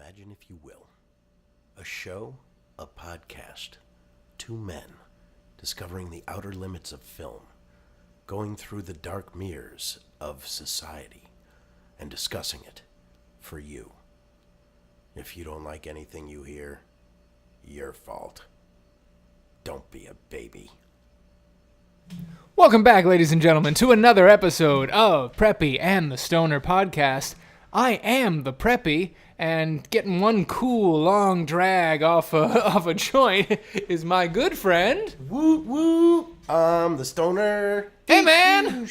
Imagine, if you will, a show, a podcast, two men discovering the outer limits of film, going through the dark mirrors of society, and discussing it for you. If you don't like anything you hear, your fault. Don't be a baby. Welcome back, ladies and gentlemen, to another episode of Preppy and the Stoner Podcast. I am the Preppy, and getting one cool long drag off a joint is my good friend. Woo woo! The Stoner. Hey, man!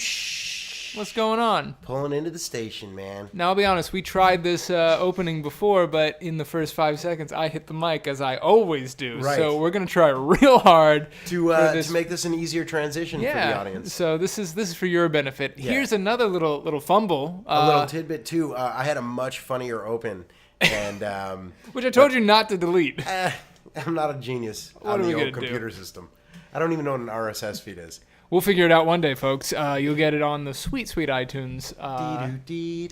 What's going on? Pulling into the station, man. Now, I'll be honest, we tried this opening before, but in the first 5 seconds, I hit the mic, as I always do. Right. So we're going to try real hard to make this an easier transition for the audience. So this is for your benefit. Yeah. Here's another little fumble. A little tidbit, too. I had a much funnier open, and which I told you not to delete. I'm not a genius on the old computer system. I don't even know what an RSS feed is. We'll figure it out one day, folks. You'll get it on the sweet iTunes.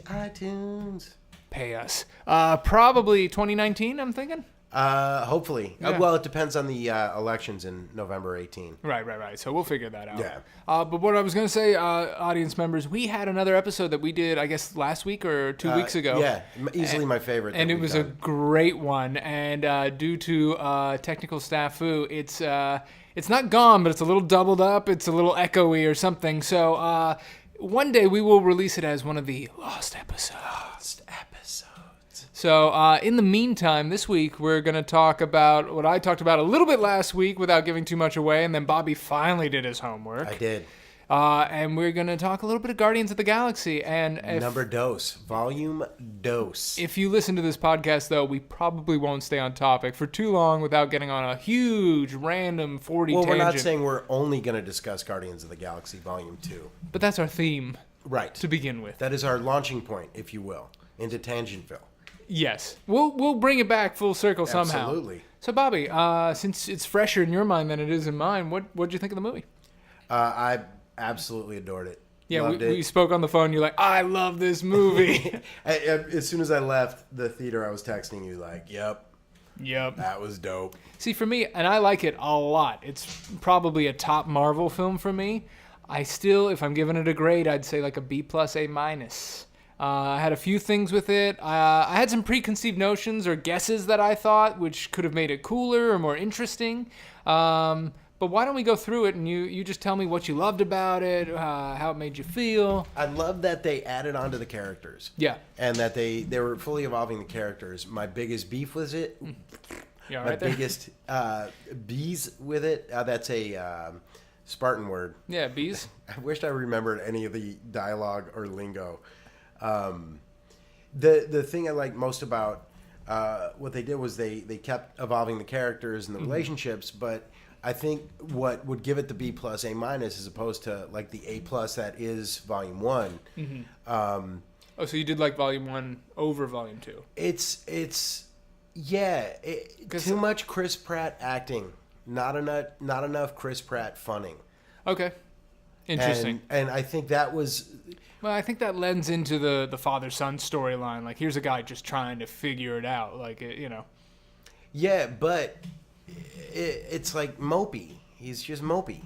iTunes. Pay us. Probably 2019, I'm thinking. Hopefully. Yeah. Well, it depends on the elections in November 18. Right. So we'll figure that out. Yeah. But what I was going to say, audience members, we had another episode that we did, I guess, last week or 2 weeks ago. Yeah, easily my favorite. And it was a great one. And due to technical snafu, it's not gone, but it's a little doubled up. It's a little echoey or something. So one day we will release it as one of the lost episodes. So in the meantime, this week we're going to talk about what I talked about a little bit last week without giving too much away, and then Bobby finally did his homework. I did. And we're going to talk a little bit of Guardians of the Galaxy. And Volume Dose. If you listen to this podcast, though, we probably won't stay on topic for too long without getting on a huge, random 40 tangent. Well, we're not saying we're only going to discuss Guardians of the Galaxy Volume 2. But that's our theme. Right. To begin with. That is our launching point, if you will, into Tangentville. Yes. We'll bring it back full circle somehow. Absolutely. So, Bobby, since it's fresher in your mind than it is in mine, what'd you think of the movie? I absolutely adored it. Yeah, we spoke on the phone. You're like, I love this movie. As soon as I left the theater, I was texting you like, yep, that was dope. See, for me, and I like it a lot, it's probably a top Marvel film for me. I still, if I'm giving it a grade, I'd say like a B+, A-. I had a few things with it. I had some preconceived notions or guesses that I thought, which could have made it cooler or more interesting. But why don't we go through it and you just tell me what you loved about it, how it made you feel. I love that they added on to the characters. Yeah. And that they were fully evolving the characters. My biggest beef was it. Yeah, my biggest bees with it. That's a Spartan word. Yeah, bees. I wished I remembered any of the dialogue or lingo. The thing I liked most about what they did was they kept evolving the characters and the relationships, but I think what would give it the B+, A- as opposed to like the A+ that is Volume 1. Mm-hmm. So you did like Volume 1 over Volume 2? It's too much Chris Pratt acting, not enough Chris Pratt funning. Okay, interesting. And I think that was. Well, I think that lends into the father-son storyline. Like, here's a guy just trying to figure it out. Like, Yeah, but it's like mopey. He's just mopey.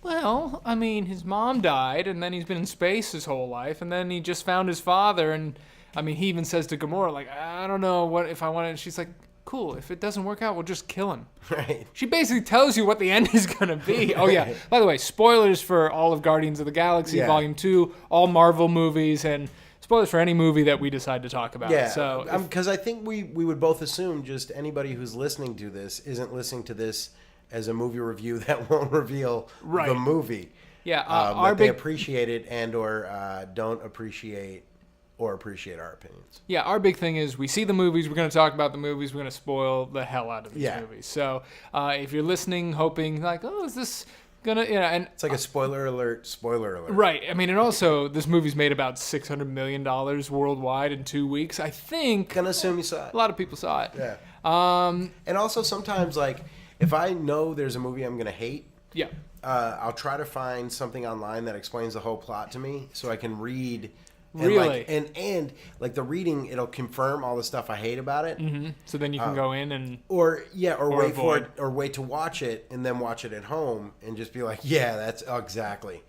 Well, I mean, his mom died, and then he's been in space his whole life, and then he just found his father, and, I mean, he even says to Gamora, like, I don't know what if I want to, and she's like, cool, if it doesn't work out, we'll just kill him. Right. She basically tells you what the end is going to be. Oh, yeah. By the way, spoilers for all of Guardians of the Galaxy, Volume 2, all Marvel movies, and spoilers for any movie that we decide to talk about. Yeah, so because I think we would both assume just anybody who's listening to this isn't listening to this as a movie review that won't reveal the movie. Yeah, that they appreciate it and or don't appreciate or appreciate our opinions. Yeah, our big thing is we see the movies, we're going to talk about the movies, we're going to spoil the hell out of these movies. So if you're listening, hoping like, oh, is this gonna, and it's like a spoiler alert. Right. I mean, and also this movie's made about $600 million worldwide in 2 weeks. I think. Gonna assume you saw it. A lot of people saw it. Yeah. And also sometimes like if I know there's a movie I'm gonna hate. Yeah. I'll try to find something online that explains the whole plot to me so I can read Really? And like the reading, it'll confirm all the stuff I hate about it. Mm-hmm. So then you can go in and Or wait avoid. for it, or wait to watch it and then watch it at home and just be like, yeah, that's exactly,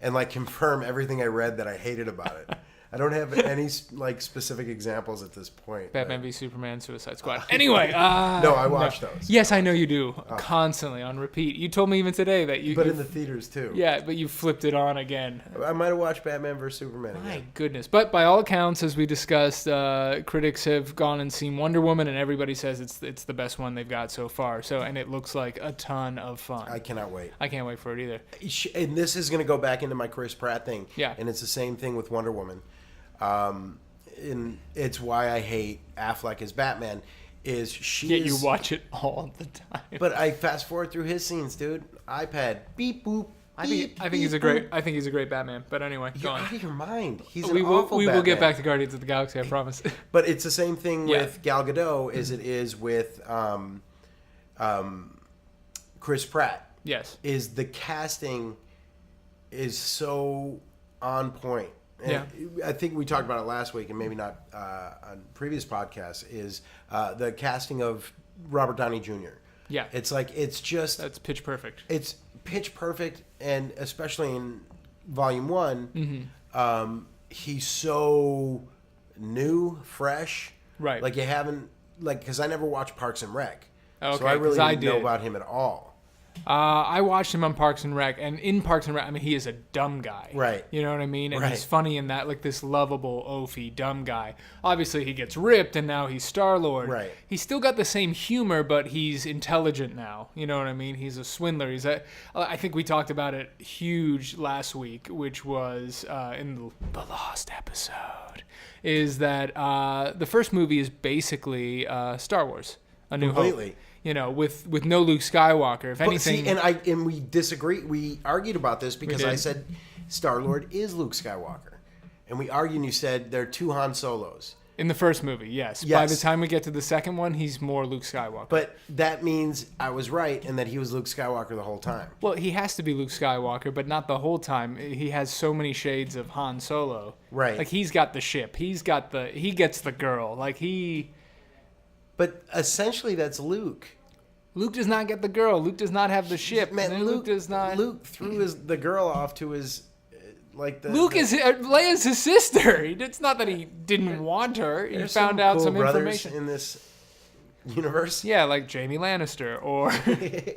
and like confirm everything I read that I hated about it. I don't have any like specific examples at this point. Batman v Superman, Suicide Squad. Anyway, no, I watch those. Yes, I know you do. Constantly on repeat. You told me even today that you. But in the theaters too. Yeah, but you flipped it on again. I might have watched Batman vs Superman My again. goodness. But by all accounts, as we discussed, critics have gone and seen Wonder Woman, and everybody says it's the best one they've got so far. So, and it looks like a ton of fun. I cannot wait. I can't wait for it either. And this is going to go back into my Chris Pratt thing. Yeah. And it's the same thing with Wonder Woman. And it's why I hate Affleck as Batman. Is she? Yet you watch it all the time. But I fast forward through his scenes, dude. iPad, beep boop. I think he's a great Batman. But anyway, go You're on. out of your mind. He's We an will awful Batman. get back to Guardians of the Galaxy, I promise. But it's the same thing Yeah. with Gal Gadot as it is with Chris Pratt. Yes. Is the casting is so on point. And Yeah. I think we talked about it last week, and maybe not on previous podcasts. Is the casting of Robert Downey Jr. Yeah. It's like it's just That's pitch perfect. it's pitch perfect, and especially in Volume 1, he's so new, fresh. Right. Like you haven't, like, because I never watched Parks and Rec. Okay, so I really 'cause I didn't know did. about him at all. I watched him on Parks and Rec, and in Parks and Rec, I mean, he is a dumb guy. Right. You know what I mean? And Right. he's funny in that, like this lovable, oafy, dumb guy. Obviously, he gets ripped, and now he's Star-Lord. Right. He's still got the same humor, but he's intelligent now. You know what I mean? He's a swindler. I think we talked about it huge last week, which was in the Lost episode, is that the first movie is basically Star Wars, A New Hope. Completely. You know, with no Luke Skywalker. If But anything, see, and we disagree. We argued about this because I did. said Star-Lord is Luke Skywalker. And we argued, and you said there are two Han Solos. in the first movie, yes. By Yes. the time we get to the second one, he's more Luke Skywalker. But that means I was right and that he was Luke Skywalker the whole time. Well, he has to be Luke Skywalker, but not the whole time. He has so many shades of Han Solo. Right. Like he's got the ship. He gets the girl. Like But essentially, that's Luke. Luke does not get the girl. Luke does not have the ship. Man, And Luke does not. Luke threw the girl off to his Is Leia's his sister. It's not that he didn't want her. He There's found out cool some brothers information. in this universe. Yeah, like Jaime Lannister or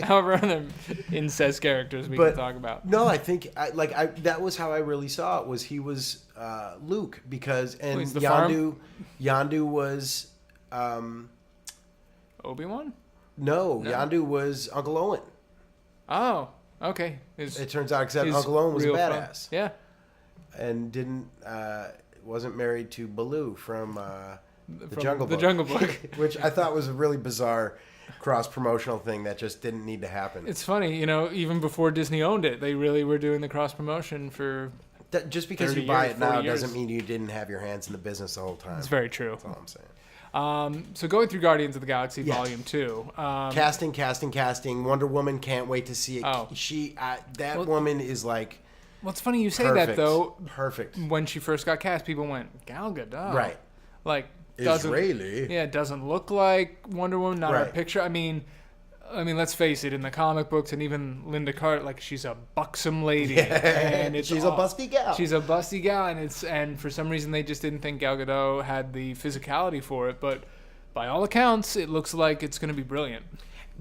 however other incest characters we can talk about. No, I think that was how I really saw it. Was he was Luke because and he's the farm? Yondu was Obi-Wan? no, Yondu was Uncle Owen. Oh, okay. It turns out except his Uncle Owen was a real badass Yeah. and wasn't married to Baloo from the From Jungle the Book. Jungle Book. Which I thought was a really bizarre cross-promotional thing that just didn't need to happen. It's funny, even before Disney owned it, they really were doing the cross-promotion for... Just because 30 you buy years, it now 40 years. doesn't mean you didn't have your hands in the business the whole time. It's very true. That's all I'm saying. So going through Guardians of the Galaxy Yes. Volume 2. Casting. Wonder Woman, can't wait to see it. Oh. That woman is like Well, it's funny you say perfect. that, though. Perfect. When she first got cast, people went, Gal Gadot. Right. Like, Israeli. Yeah, it doesn't look like Wonder Woman, not her Right. picture. I mean, let's face it. In the comic books, and even Linda Carter, like she's a buxom lady, and She's a busty gal. She's a busty gal, and for some reason they just didn't think Gal Gadot had the physicality for it. But by all accounts, it looks like it's going to be brilliant.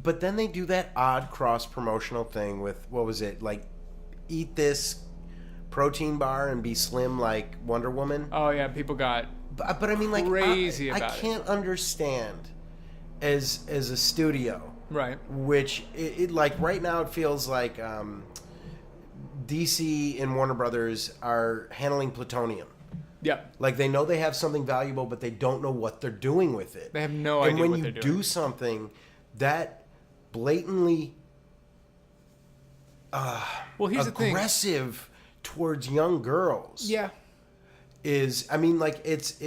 But then they do that odd cross-promotional thing with, what was it, like, eat this protein bar and be slim like Wonder Woman. Oh yeah, people got But I mean, like, crazy I about it. can't understand as a studio, right. which it like right now it feels like DC and Warner Brothers are handling plutonium. Yeah, Like they know they have something valuable, but they don't know what they're doing with it. they have no And idea when what you they're doing. do something that blatantly Well, here's the thing. aggressive towards young girls, Yeah. is, I mean, like it's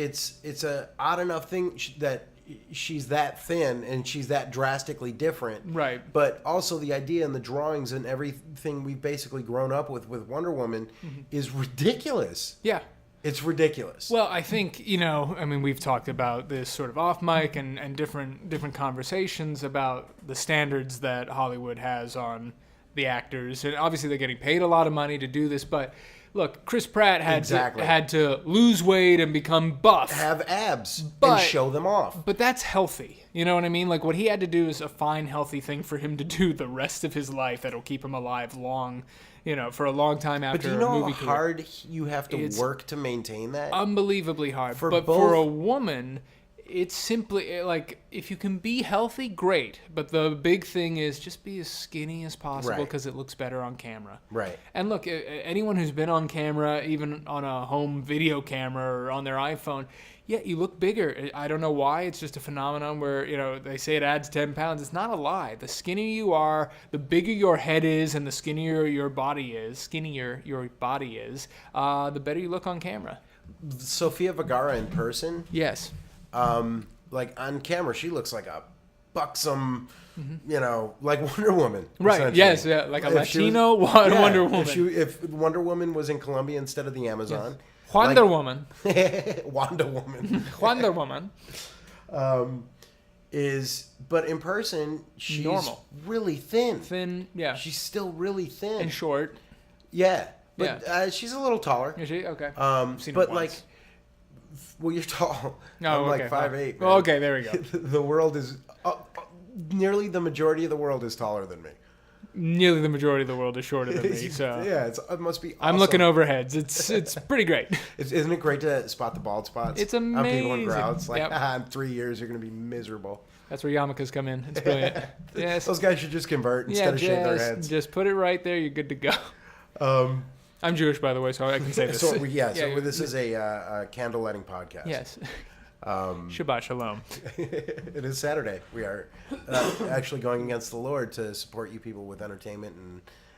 a odd enough thing that she's that thin and she's that drastically different, Right. But also the idea and the drawings and everything we've basically grown up with Wonder Woman Mm-hmm. is ridiculous. Yeah. It's ridiculous. Well, I think, I mean, we've talked about this sort of off mic and different conversations about the standards that Hollywood has on the actors. And obviously they're getting paid a lot of money to do this, but look, Chris Pratt had to lose weight and become buff. Have abs and show them off. But that's healthy. You know what I mean? Like, what he had to do is a fine, healthy thing for him to do the rest of his life that'll keep him alive for a long time after a movie career. But do you know how hard you have to work to maintain that? Unbelievably hard. For a woman, it's simply, like, if you can be healthy, great. But the big thing is just be as skinny as possible because it looks better on camera. Right. And look, anyone who's been on camera, even on a home video camera or on their iPhone, yeah, you look bigger. I don't know why. It's just a phenomenon where, they say it adds 10 pounds. It's not a lie. The skinnier you are, the bigger your head is, and the skinnier your body is, the better you look on camera. Sofia Vergara in person? Yes. Like on camera, she looks like a buxom, like Wonder Woman. Right. Yes. Yeah. Like a Latino Wonder Woman. If Wonder Woman was in Colombia instead of the Amazon. Yes. Wonder Woman. Wonder Woman. Wonder Woman. But in person, she's normal. Really thin. Thin, yeah. She's still really thin. And short. Yeah. But she's a little taller. Is she? Okay. But like, well, you're tall. No, I'm like 5'8". Well, okay, there we go. The world is nearly the majority of the world is taller than me. Nearly the majority of the world is shorter than me. So yeah, it must be awesome. I'm looking over heads. It's pretty great. Isn't it great to spot the bald spots? It's amazing. On people in crowds. Like, in 3 years, you're going to be miserable. That's where yarmulkes come in. It's brilliant. Yes. Those guys should just convert instead of shave their heads. Just put it right there. You're good to go. I'm Jewish, by the way, so I can say this. So this is a candle lighting podcast. Yes. Shabbat shalom. It is Saturday. We are actually going against the Lord to support you people with entertainment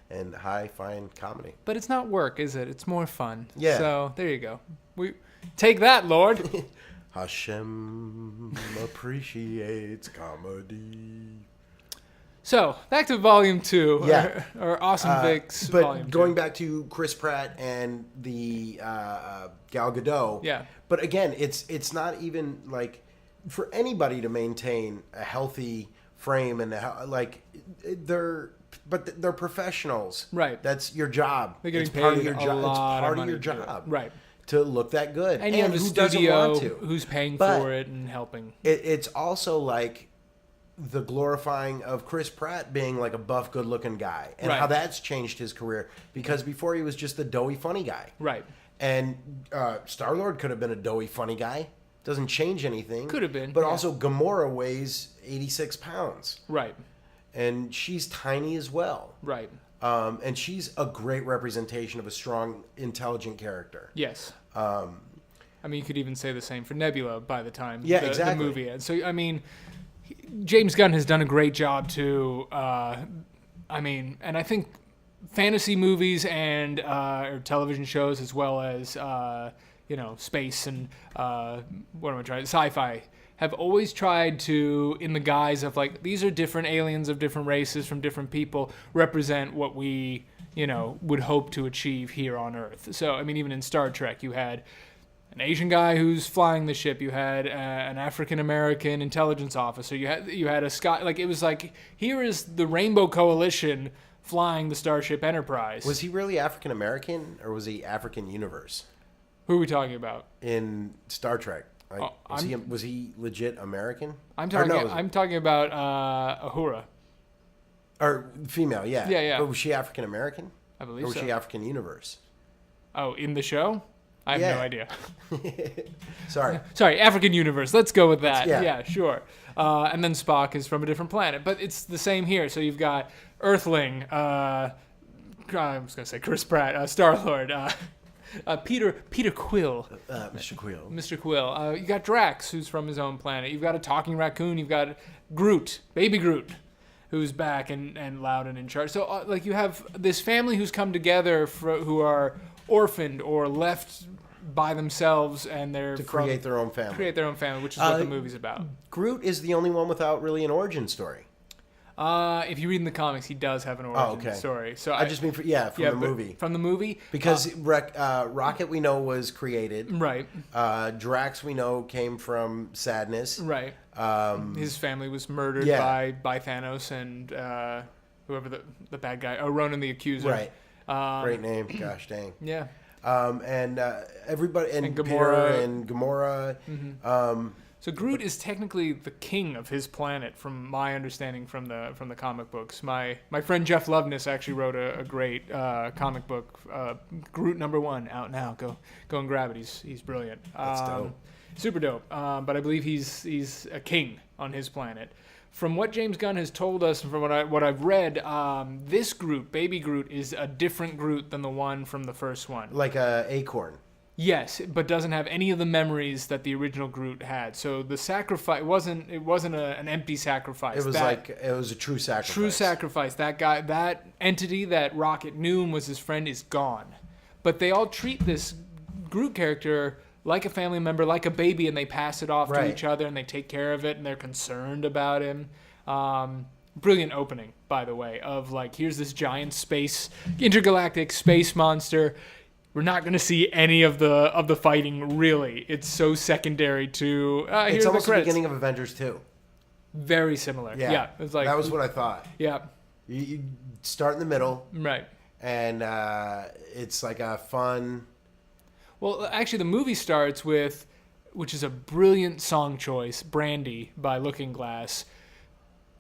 and high fine comedy. But it's not work, is it? It's more fun. Yeah. So there you go. We take that, Lord. Hashem appreciates comedy. So back to Volume 2, or Awesome Vic's Volume 2. But going back to Chris Pratt and the Gal Gadot. Yeah. But again, it's not even like for anybody to maintain a healthy frame and they're professionals. Right. That's your job. They're getting it's part paid of your job. It's part of your job. Right. To look that good. And you have a who studio doesn't want to? who's paying for it and helping. It's also like the glorifying of Chris Pratt being like a buff, good-looking guy, and how that's changed his career. Because before he was just a doughy, funny guy. Right. And Star-Lord could have been a doughy, funny guy. Doesn't change anything. Could have been. But also Gamora weighs 86 pounds. Right. And she's tiny as well. Right. And she's a great representation of a strong, intelligent character. Yes. I mean, you could even say the same for Nebula by the time exactly. the movie ends. So, I mean, James Gunn has done a great job to, and I think fantasy movies and or television shows as well as, space and, sci-fi have always tried to, in the guise of like, these are different aliens of different races from different people, represent what we, would hope to achieve here on Earth. So, I mean, even in Star Trek, you had an Asian guy who's flying the ship. You had an African-American intelligence officer. You had a Scot. Like, it was like, here is the Rainbow Coalition flying the Starship Enterprise. Was he really African-American, or was he African Universe? Who are we talking about? In Star Trek. Was he legit American? I'm talking about Uhura. Or female, yeah. Yeah. But was she African American? I believe so. Or was she African Universe? Oh, in the show? I have no idea. Sorry, African Universe. Let's go with that. Yeah, sure. And then Spock is from a different planet. But it's the same here. So you've got Earthling, I was going to say Chris Pratt, Star-Lord, Peter Quill. Mr. Quill. Mr. Quill. You got Drax, who's from his own planet. You've got a talking raccoon. You've got Groot, baby Groot, who's back and loud and in charge. So, you have this family who's come together who are orphaned or left by themselves, and they're create their own family. Create their own family, which is what the movie's about. Groot is the only one without really an origin story. If you read in the comics, he does have an origin story. So I just mean, from the movie. From the movie? Because Rocket, we know, was created. Right. Drax, we know, came from Sadness. Right. His family was murdered by Thanos and whoever the bad guy. Oh, Ronan the Accuser. Right. Great name. Gosh dang. Yeah. And everybody, and Gamora. Peter and Gamora. Mm-hmm. So Groot is technically the king of his planet, from my understanding from the comic books. My friend Jeff Loveness actually wrote a great comic book, Groot #1, out now. Go and grab it. He's brilliant. That's dope. Super dope. But I believe he's a king on his planet. From what James Gunn has told us, and from what I've read, this Groot, Baby Groot, is a different Groot than the one from the first one. Like a acorn. Yes, but doesn't have any of the memories that the original Groot had. So the sacrifice wasn't an empty sacrifice. It was a true sacrifice. True sacrifice. That guy, that entity that Rocket knew and was his friend, is gone. But they all treat this Groot character like a family member, like a baby, and they pass it off to each other, and they take care of it, and they're concerned about him. Brilliant opening, by the way, of like, here's this giant intergalactic space monster. We're not going to see any of the fighting, really. It's so secondary to... it's almost the beginning of Avengers 2. Very similar. Yeah. It's like, that was what I thought. Yeah. You start in the middle. Right. And it's like a fun... Well, actually, the movie starts with, which is a brilliant song choice, Brandy by Looking Glass.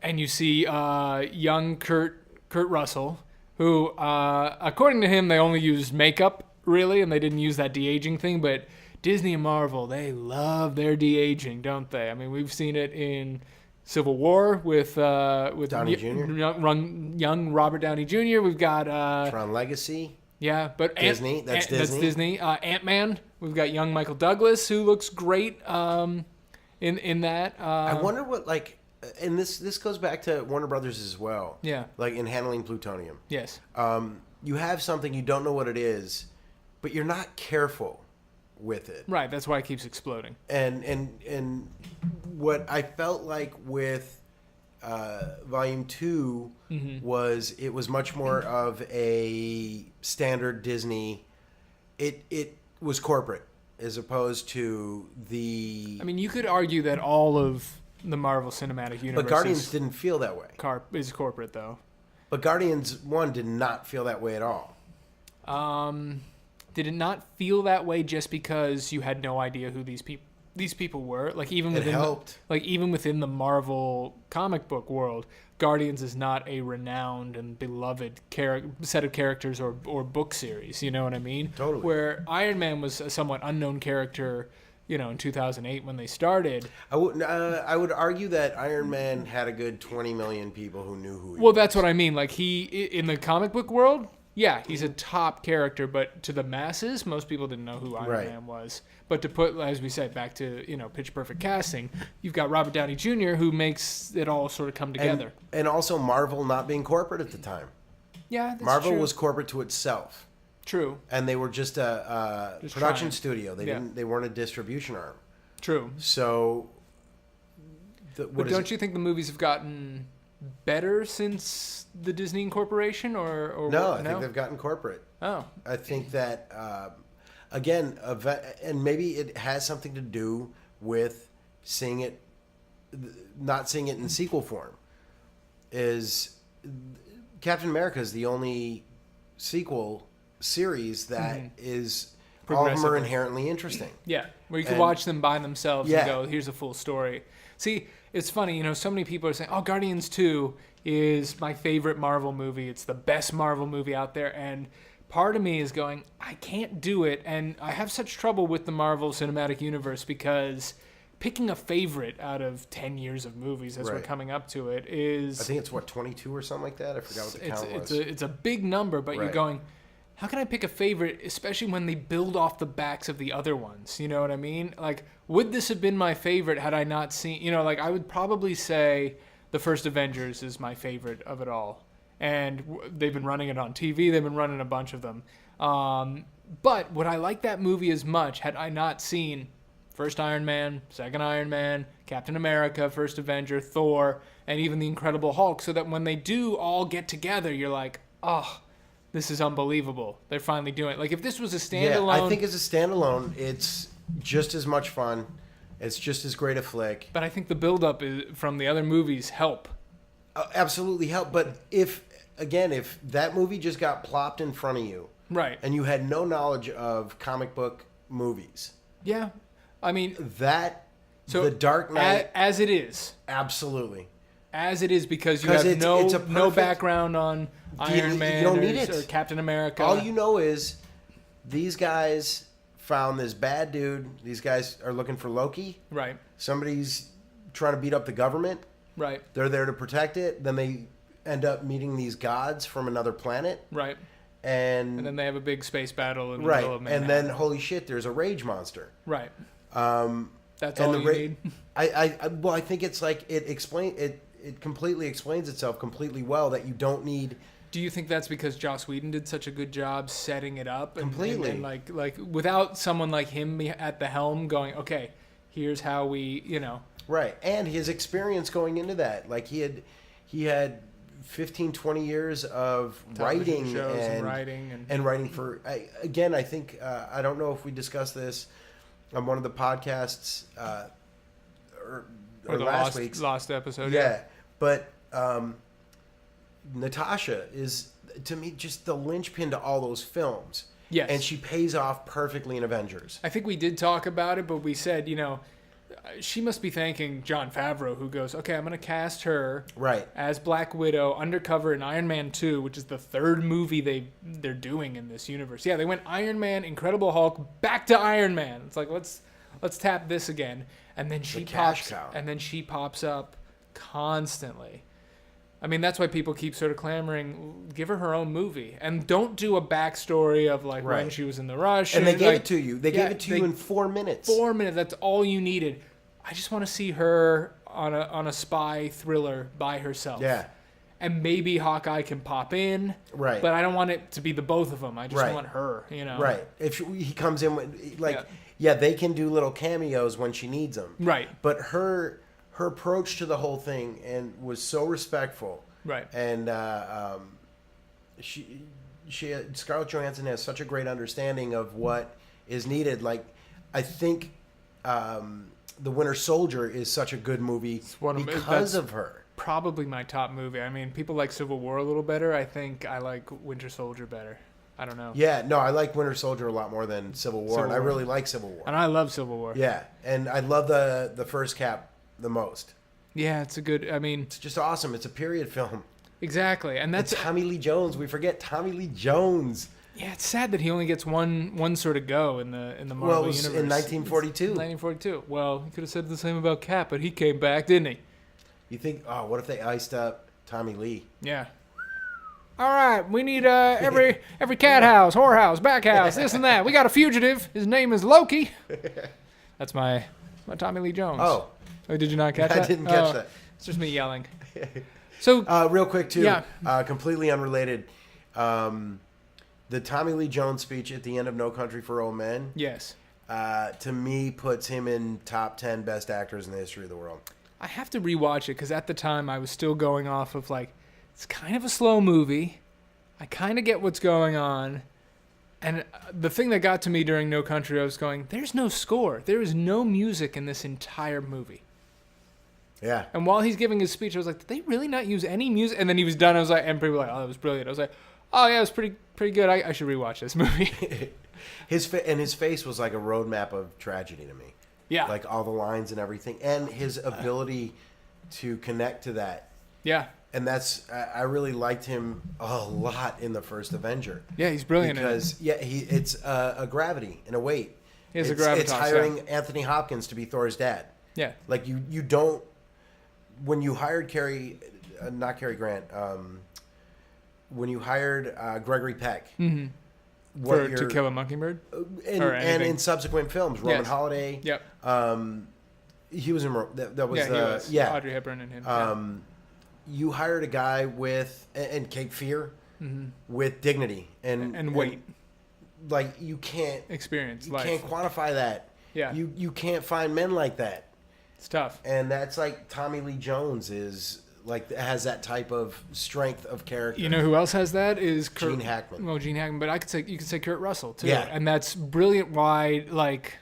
And you see young Kurt Russell, who, according to him, they only used makeup, really, and they didn't use that de-aging thing, but Disney and Marvel, they love their de-aging, don't they? I mean, we've seen it in Civil War with Downey Jr. Young Robert Downey Jr. We've got Tron Legacy. Yeah, but Disney. That's Disney. That's Disney. Ant-Man. We've got young Michael Douglas, who looks great in that. I wonder what, like, and this goes back to Warner Brothers as well. Yeah. Like in handling plutonium. Yes. You have something, you don't know what it is, but you're not careful with it. Right. That's why it keeps exploding. And what I felt like with Volume 2 was it was much more of a standard Disney. It was corporate as opposed to the... I mean, you could argue that all of the Marvel Cinematic Universe But Guardians didn't feel that way. Is corporate, though. But Guardians 1 did not feel that way at all. Did it not feel that way just because you had no idea who these people were? Like even within the Marvel comic book world, Guardians is not a renowned and beloved set of characters or book series. You know what I mean? Totally. Where Iron Man was a somewhat unknown character, in 2008 when they started. I would argue that Iron Man had a good 20 million people who knew who he was. Well, that's what I mean. Like in the comic book world, yeah, he's a top character, but to the masses, most people didn't know who Iron Man was. But to put, as we said, back to pitch perfect casting, you've got Robert Downey Jr., who makes it all sort of come together. And also Marvel not being corporate at the time. Yeah, that's Marvel true. was corporate to itself. True. And they were just a production studio. They weren't a distribution arm. True. So, but don't you think the movies have gotten better since the Disney Incorporation, or no? I think they've gotten corporate. Oh, I think that again, and maybe it has something to do with not seeing it in sequel form. Is Captain America is the only sequel series that is all of them are inherently interesting. Yeah, where you can watch them by themselves and go, here's a full story. See, it's funny, so many people are saying, oh, Guardians 2 is my favorite Marvel movie. It's the best Marvel movie out there. And part of me is going, I can't do it. And I have such trouble with the Marvel Cinematic Universe because picking a favorite out of 10 years of movies as we're coming up to it is... I think it's, 22 or something like that? I forgot what the count was. It's a big number, but you're going... How can I pick a favorite, especially when they build off the backs of the other ones? You know what I mean? Like, would this have been my favorite had I not seen... I would probably say the first Avengers is my favorite of it all. And they've been running it on TV. They've been running a bunch of them. But would I like that movie as much had I not seen First Iron Man, second Iron Man, Captain America, First Avenger, Thor, and even the Incredible Hulk, so that when they do all get together, you're like, oh, this is unbelievable. They're finally doing it. Like, if this was a standalone... Yeah, I think as a standalone, it's just as much fun. It's just as great a flick. But I think the build-up from the other movies help. Absolutely help. But if that movie just got plopped in front of you... Right. And you had no knowledge of comic book movies... Yeah. I mean... The Dark Knight... As it is. Absolutely. As it is, because you have no background on Iron Man you don't need it. or Captain America. All you know is these guys found this bad dude. These guys are looking for Loki. Right. Somebody's trying to beat up the government. Right. They're there to protect it. Then they end up meeting these gods from another planet. Right. And then they have a big space battle in the middle of Manhattan. And then, holy shit, there's a rage monster. Right. That's all you need. I think it's like it completely explains itself completely well that you don't need. Do you think that's because Joss Whedon did such a good job setting it up? Completely. And like without someone like him at the helm going, okay, here's how we, Right. And his experience going into that. Like he had 15, 20 years of writing shows and writing for, again, I think, I don't know if we discussed this on one of the podcasts or last week's last episode. Yeah. But Natasha is, to me, just the linchpin to all those films. Yes. And she pays off perfectly in Avengers. I think we did talk about it, but we said, she must be thanking Jon Favreau, who goes, okay, I'm going to cast her as Black Widow undercover in Iron Man 2, which is the third movie they're doing in this universe. Yeah, they went Iron Man, Incredible Hulk, back to Iron Man. It's like, let's tap this again. And then she pops up constantly. I mean, that's why people keep sort of clamoring, give her own movie. And don't do a backstory of, when she was in the rush. And they gave it to you. They gave it to you in 4 minutes. 4 minutes. That's all you needed. I just want to see her on a spy thriller by herself. Yeah. And maybe Hawkeye can pop in. Right. But I don't want it to be the both of them. I just want her, Right. If he comes in with, they can do little cameos when she needs them. Right. But her approach to the whole thing was so respectful. Right. And Scarlett Johansson has such a great understanding of what is needed. Like, I think The Winter Soldier is such a good movie because of her. Probably my top movie. I mean, people like Civil War a little better. I think I like Winter Soldier better. I don't know. Yeah, no, I like Winter Soldier a lot more than Civil War, I really like Civil War. And I love Civil War. Yeah, and I love the first Cap the most. Yeah, it's it's just awesome. It's a period film. Exactly, and that's Tommy Lee Jones. We forget Tommy Lee Jones. Yeah, it's sad that he only gets one sort of go in the Marvel universe. In 1942. 1942. Well, he could have said the same about Cap, but he came back, didn't he? You think? Oh, what if they iced up Tommy Lee? Yeah. All right, we need every cat house, whorehouse, back house, this and that. We got a fugitive. His name is Loki. That's my Tommy Lee Jones. Oh, did you not catch that? I didn't catch that. It's just me yelling. So, real quick too, completely unrelated. The Tommy Lee Jones speech at the end of No Country for Old Men. Yes. To me, puts him in top 10 best actors in the history of the world. I have to rewatch it because at the time I was still going off of it's kind of a slow movie. I kind of get what's going on. And the thing that got to me during No Country, I was going, there's no score. There is no music in this entire movie. Yeah. And while he's giving his speech, I was like, did they really not use any music? And then he was done. I was like, and people were like, oh, that was brilliant. I was like, oh, yeah, it was pretty good. I should rewatch this movie. His face was like a roadmap of tragedy to me. Yeah. Like all the lines and everything. And his ability to connect to that. Yeah. And I really liked him a lot in the first Avenger. Yeah, he's brilliant. Because, it's a gravity and a weight. He has a gravitas. It's hiring Anthony Hopkins to be Thor's dad. Yeah. Like, you don't... When you hired not Cary Grant, when you hired Gregory Peck... Mm-hmm. To Kill a Mockingbird? And in subsequent films, Roman Holiday. Yep. He was in... That was... he was. Yeah. Audrey Hepburn and him. You hired a guy with... And Cape Fear. Mm-hmm. With dignity. And weight. Like, you can't... Experience. You life. can't quantify that. Yeah. You can't find men like that. It's tough. And that's like Tommy Lee Jones is like has that type of strength of character. You know who else has that is Gene Hackman. Well, Gene Hackman, but you could say Kurt Russell too. Yeah. And that's brilliant. Why like.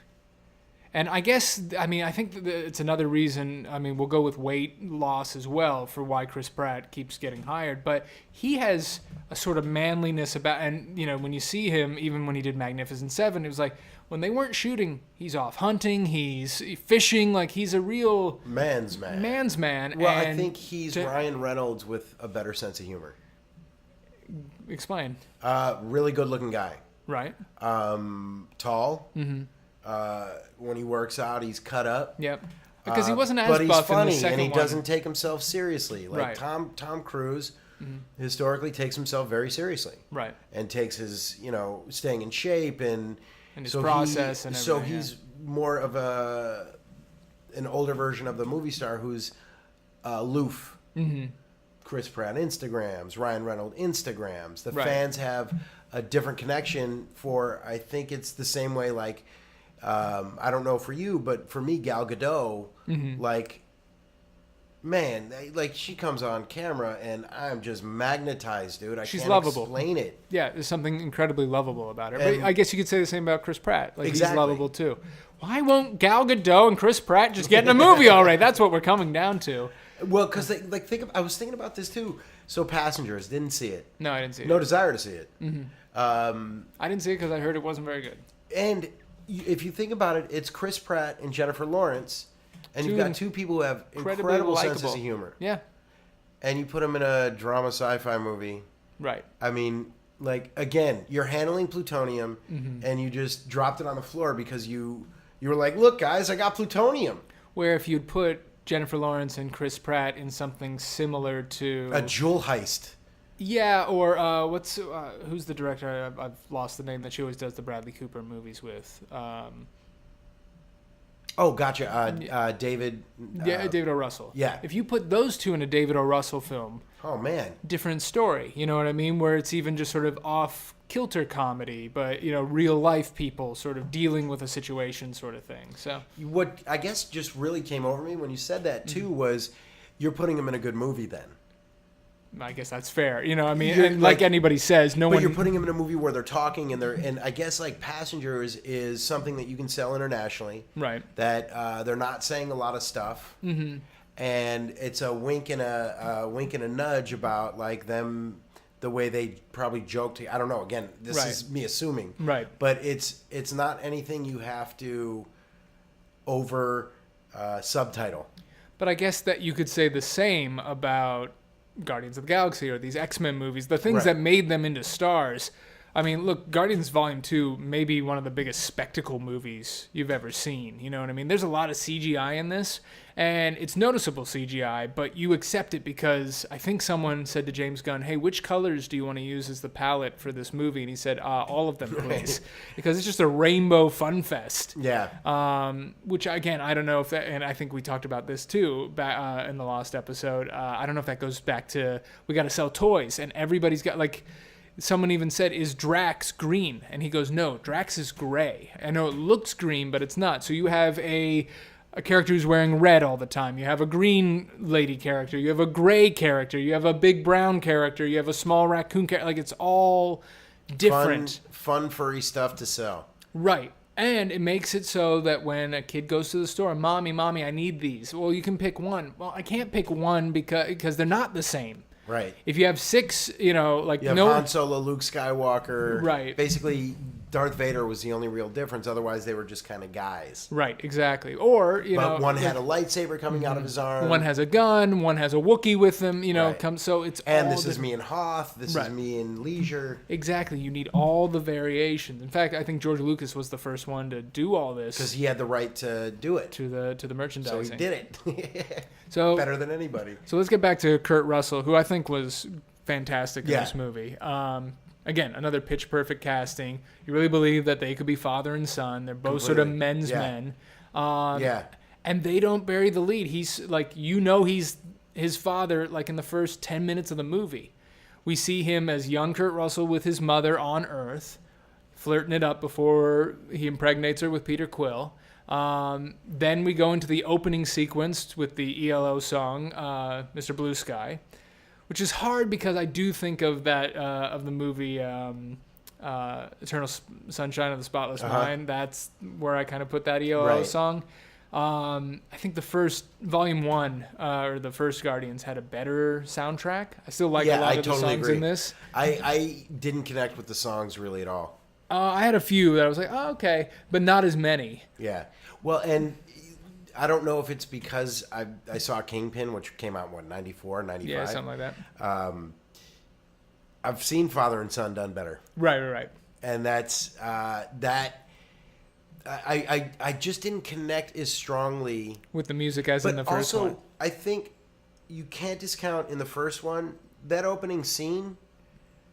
And I guess, I mean, I think that it's another reason, I mean, we'll go with weight loss as well for why Chris Pratt keeps getting hired. But he has a sort of manliness about, and, you know, when you see him, even when he did Magnificent Seven, it was like, when they weren't shooting, he's off hunting, he's fishing, like he's a real... Man's man. Man's man. Well, and I think he's Ryan Reynolds with a better sense of humor. Explain. Really good looking guy. Right. Tall. Mm-hmm. When he works out, he's cut up. Yep. Because he wasn't as but he's buff funny, in the second and he one. doesn't take himself seriously. Like Right. Tom Cruise historically takes himself very seriously. Right. And takes his, staying in shape and his process and so everything, he's more of an older version of the movie star who's aloof. Mm-hmm. Chris Pratt Instagrams, Ryan Reynolds Instagrams. The Right. fans have a different connection for, I think it's the same way, like, I don't know for you, but for me, Gal Gadot, like, man, like she comes on camera and I'm just magnetized, dude. She's can't lovable. explain it. Yeah, there's something incredibly lovable about her. And- But I guess you could say the same about Chris Pratt. Like Exactly. he's lovable too. Why won't Gal Gadot and Chris Pratt just get in a movie already? That's what we're coming down to. Well, because I was thinking about this too. So Passengers, didn't see it. No, I didn't see it. No desire to see it. I didn't see it because I heard it wasn't very good. And if you think about it, it's Chris Pratt and Jennifer Lawrence, and you've got two people who have incredible senses of humor. Yeah, And you put them in a drama sci-fi movie. right. I mean, like, again, you're handling plutonium, and you just dropped it on the floor because you were like, look, guys, I got plutonium. Where if you'd put Jennifer Lawrence and Chris Pratt in something similar to A jewel heist. yeah, or who's the director? I've lost the name that she always does the Bradley Cooper movies with. Oh, gotcha. David. David O. Russell. Yeah. If you put those two in a David O. Russell film, Oh, man. different story. You know what I mean? Where it's even just sort of off kilter comedy, but real life people sort of dealing with a situation, sort of thing. So What I guess just really came over me when you said that, too, was you're putting him in a good movie then. I guess that's fair. I mean, You're and like like- anybody says, no But one. you're putting him in a movie where they're talking and I guess like Passengers is something that you can sell internationally. Right. That they're not saying a lot of stuff. Mm-hmm. And it's a wink and a nudge about like them, the way they probably joked. I don't know. Again, this Right. is me assuming. Right. But it's not anything you have to over subtitle. But I guess that you could say the same about Guardians of the Galaxy or these X-Men movies, the things Right. that made them into stars. I mean, look, Guardians Volume 2 may be one of the biggest spectacle movies you've ever seen. You know what I mean? There's a lot of CGI in this, and it's noticeable CGI, but you accept it because I think someone said to James Gunn, hey, which colors do you want to use as the palette for this movie? And he said, all of them, please. Because it's just a rainbow fun fest. Yeah. Which, again, I don't know if that, and I think we talked about this too in the last episode. I don't know if that goes back to, we got to sell toys, and everybody's got, like, someone even said, is Drax green? And he goes, no, Drax is gray. I know it looks green, but it's not. So you have a character who's wearing red all the time. You have a green lady character. You have a gray character. You have a big brown character. You have a small raccoon character. Like, it's all different. Fun furry stuff to sell. Right. And it makes it so that when a kid goes to the store, Mommy, I need these. Well, you can pick one. Well, I can't pick one because they're not the same. Right. If you have six, like You have Han Solo, Luke Skywalker. Right. Basically, Darth Vader was the only real difference. Otherwise, they were just kind of guys. Right, exactly. Or, But one had a lightsaber coming out of his arm. one has a gun, one has a Wookiee with him, Right. so it's And all this is different. me in Hoth. This Right. is me in Leisure. Exactly. You need all the variations. In fact, I think George Lucas was the first one to do all this Because he had the right to do it. to the merchandising. So he did it. So Better than anybody. So let's get back to Kurt Russell, who I think was fantastic in Yeah. this movie. Again, another pitch perfect casting. You really believe that they could be father and son. They're both sort of Completely. men's Yeah. men. Yeah. And they don't bury the lead. He's like, he's his father, like in the first 10 minutes of the movie. We see him as young Kurt Russell with his mother on Earth, flirting it up before he impregnates her with Peter Quill. Then we go into the opening sequence with the ELO song, Mr. Blue Sky, which is hard because I do think of that of the movie Eternal Sunshine of the Spotless Mind. That's where I kind of put that ELO song. I think the first Volume 1 or the first Guardians had a better soundtrack. I still like a lot of the songs in this. I didn't connect with the songs really at all. I had a few that I was like, oh, okay, but not as many. Yeah. Well, and I don't know if it's because I saw Kingpin, which came out, what, 94, 95? Yeah, something like that. I've seen Father and Son done better. Right. And that's that. I just didn't connect as strongly with the music as in the first one. But also, I think you can't discount in the first one, that opening scene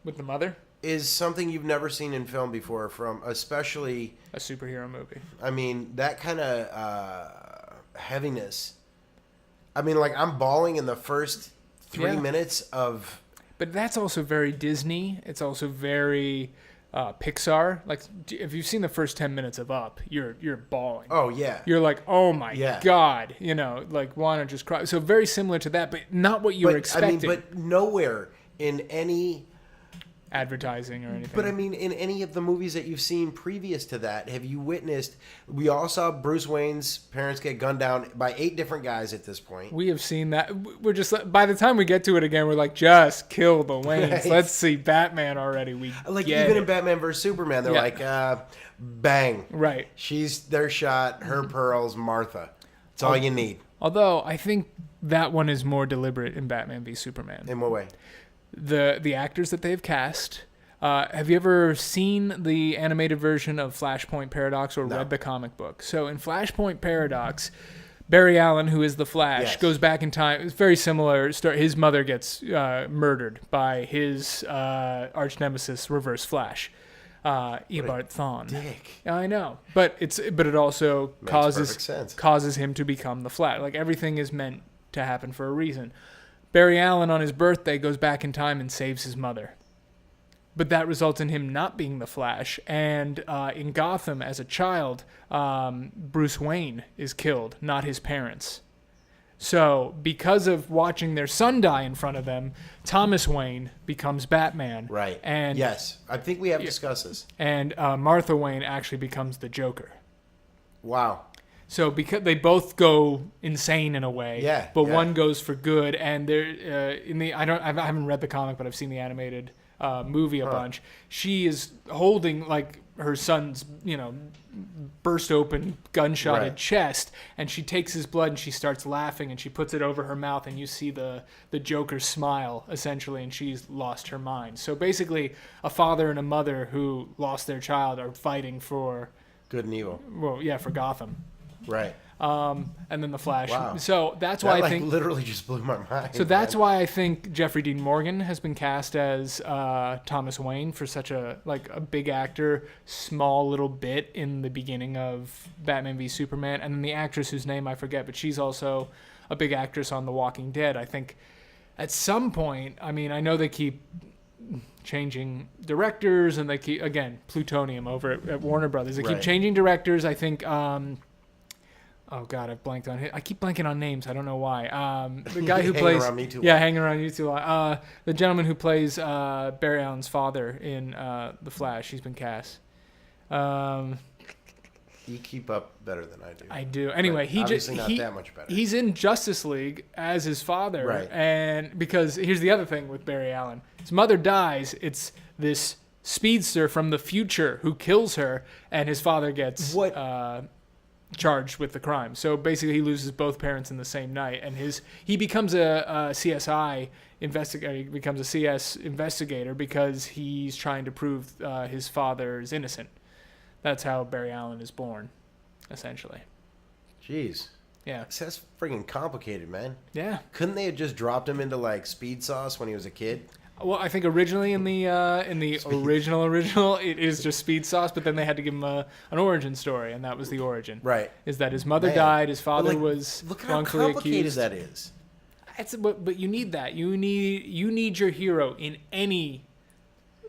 with the mother is something you've never seen in film before, from especially a superhero movie. I mean, that kind of heaviness. I mean, like, I'm bawling in the first 3 minutes of... But that's also very Disney. It's also very Pixar. Like, if you've seen the first 10 minutes of Up, you're bawling. Oh, yeah. You're like, oh my God. You know, like, want to just cry. So very similar to that, but not what you were expecting. I mean, but nowhere in any... advertising or anything. But I mean, in any of the movies that you've seen previous to that, have you witnessed... We all saw Bruce Wayne's parents get gunned down by 8 different guys at this point. We have seen that. We're just... By the time we get to it again, we're like, just kill the Waynes. Right. Let's see Batman already. In Batman vs. Superman, they're like, bang. Right. They're shot. Her pearls, Martha. That's all you need. Although, I think that one is more deliberate in Batman v Superman. In what way? The actors that they've cast. Have you ever seen the animated version of Flashpoint Paradox or read the comic book? So in Flashpoint Paradox, Barry Allen, who is the Flash, goes back in time. It's very similar. His mother gets murdered by his arch nemesis, Reverse Flash, Eobard Thawne. Dick. I know, but it also causes him to become the Flash. Like, everything is meant to happen for a reason. Barry Allen, on his birthday, goes back in time and saves his mother. But that results in him not being the Flash. And in Gotham, as a child, Bruce Wayne is killed, not his parents. So, because of watching their son die in front of them, Thomas Wayne becomes Batman. Right. And yes, I think we have discussed this. And Martha Wayne actually becomes the Joker. Wow. So because they both go insane in a way, but one goes for good, and they're I haven't read the comic, but I've seen the animated movie a bunch. She is holding like her son's burst open gunshotted chest, and she takes his blood and she starts laughing and she puts it over her mouth, and you see the Joker's smile essentially, and she's lost her mind. So basically, a father and a mother who lost their child are fighting for good and evil. Well, yeah, for Gotham. Right. And then the Flash. Wow. So that's why I think literally just blew my mind. So that's why I think Jeffrey Dean Morgan has been cast as Thomas Wayne for such a big actor, small little bit in the beginning of Batman v Superman, and then the actress whose name I forget, but she's also a big actress on The Walking Dead. I think at some point, I mean, I know they keep changing directors, and they keep, again, plutonium over at Warner Brothers. They keep changing directors. I think. Oh God, I've blanked on it. I keep blanking on names. I don't know why. The guy who plays hanging around you too long. The gentleman who plays Barry Allen's father in The Flash. He's been cast. You keep up better than I do. I do. Anyway, not that much better. He's in Justice League as his father, right? And because here's the other thing with Barry Allen: his mother dies. It's this speedster from the future who kills her, and his father gets charged with the crime. So basically, he loses both parents in the same night, and he becomes a CSI investigator. He becomes a CS investigator because he's trying to prove his father's innocent. That's how Barry Allen is born, essentially. Jeez. Yeah. That's freaking complicated, man. Yeah. Couldn't they have just dropped him into like speed sauce when he was a kid? Well, I think originally in the original, it is just speed sauce, but then they had to give him an origin story, and that was the origin. Right. Is that his mother died, his father was look how wrongfully complicated accused. that is. But you need that. You need your hero in any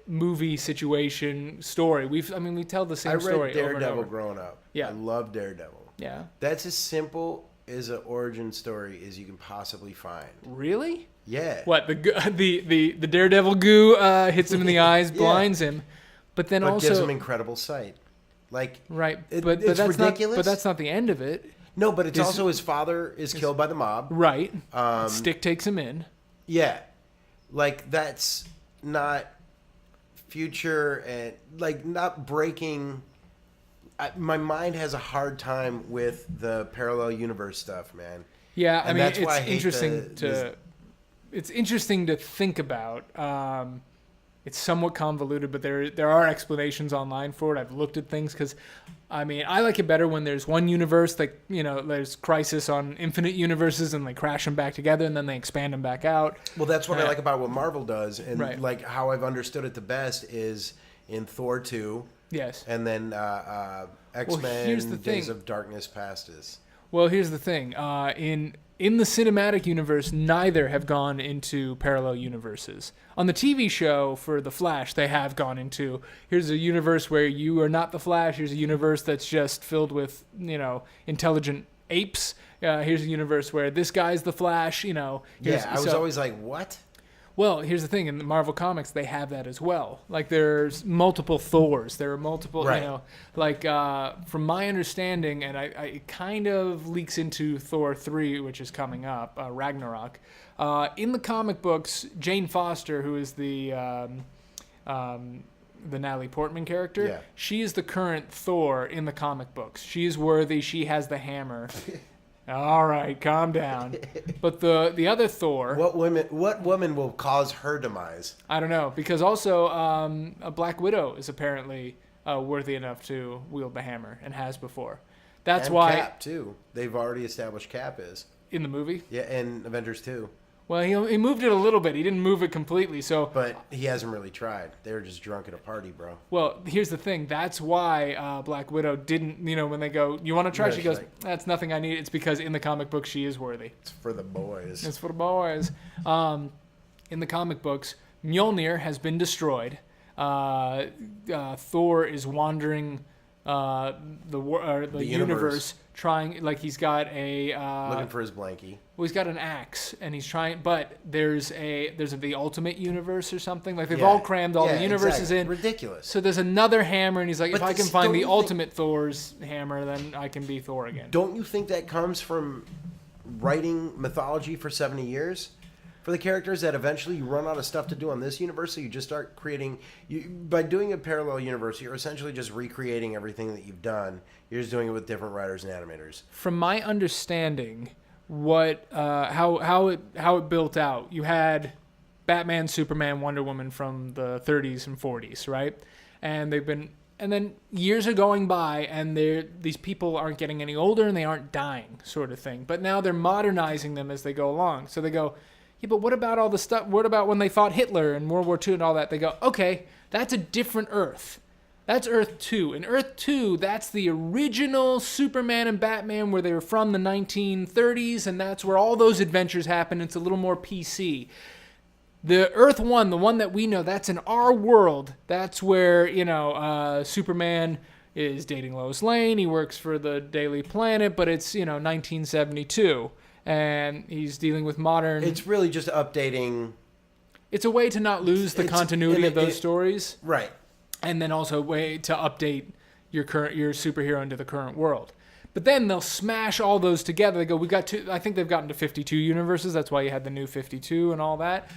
movie situation story. We tell the same story. I read Daredevil over and over. growing up. Yeah. I love Daredevil. Yeah. That's as simple as an origin story as you can possibly find. Really? Yeah. What the Daredevil goo hits him in the eyes, Yeah. blinds him, but then But also gives him incredible sight. Like, right, but that's ridiculous. But that's not the end of it. No, but it's also his father is killed by the mob. Right. Stick takes him in. Yeah. Like, that's not future and, like, not breaking. My mind has a hard time with the parallel universe stuff, man. Yeah, And that's why I it's hate interesting it's interesting to think about. It's somewhat convoluted, but there are explanations online for it. I've looked at things because, I like it better when there's one universe, like, there's Crisis on infinite universes and they crash them back together and then they expand them back out. Well, that's what I like about what Marvel does. And, Right. like, how I've understood it the best is in Thor 2. Yes. And then X-Men here's the Days thing. of Darkness Past is. Well, here's the thing. In the cinematic universe, neither have gone into parallel universes. On the TV show for The Flash, they have gone into, here's a universe where you are not the Flash. Here's a universe that's just filled with, intelligent apes. Here's a universe where this guy's the Flash, Yeah, I was always like, what? Well, here's the thing. In the Marvel Comics, they have that as well. Like, there's multiple Thors. There are multiple, Right. from my understanding, and it kind of leaks into Thor 3, which is coming up, Ragnarok. In the comic books, Jane Foster, who is the Natalie Portman character, Yeah. she is the current Thor in the comic books. She is worthy. She has the hammer. All right, calm down. But the other Thor, What woman will cause her demise? I don't know, because also a Black Widow is apparently worthy enough to wield the hammer and has before. That's And why Cap too. They've already established Cap is. in the movie. Yeah, in Avengers 2. Well, he moved it a little bit. He didn't move it completely. So, But he hasn't really tried. They were just drunk at a party, bro. well, here's the thing. That's why Black Widow didn't. When they go, you want to try? Yeah, She she's goes, like- that's nothing I need. It's because in the comic book she is worthy. It's for the boys. It's for the boys. In the comic books, Mjolnir has been destroyed. Thor is wandering the universe, trying, like, he's got a Looking for his blankie. well, he's got an axe and he's trying, but there's the ultimate universe or something, like they've Yeah. all crammed all Yeah, the universes exactly. in. Ridiculous. So there's another hammer, and he's like, But if I can this- find don't the you think- ultimate Thor's hammer, then I can be Thor again. Don't you think that comes from writing mythology for 70 years? For the characters that eventually you run out of stuff to do on this universe, so you just start creating... by doing a parallel universe, you're essentially just recreating everything that you've done. You're just doing it with different writers and animators. From my understanding, how it built out, you had Batman, Superman, Wonder Woman from the 30s and 40s, right? And then years are going by, and these people aren't getting any older, and they aren't dying, sort of thing. But now they're modernizing them as they go along. So they go, yeah, but what about all the stuff? What about when they fought Hitler in World War II and all that? They go, okay, that's a different Earth. That's Earth 2. In Earth 2, that's the original Superman and Batman where they were from the 1930s, and that's where all those adventures happen. It's a little more PC. The Earth 1, the one that we know, that's in our world. That's where, Superman is dating Lois Lane. He works for the Daily Planet, but it's, 1972. And he's dealing with modern... It's really just updating... It's a way to not lose the continuity of those stories. Right. And then also a way to update your superhero into the current world. But then they'll smash all those together. They go, I think they've gotten to 52 universes. That's why you had the new 52 and all that.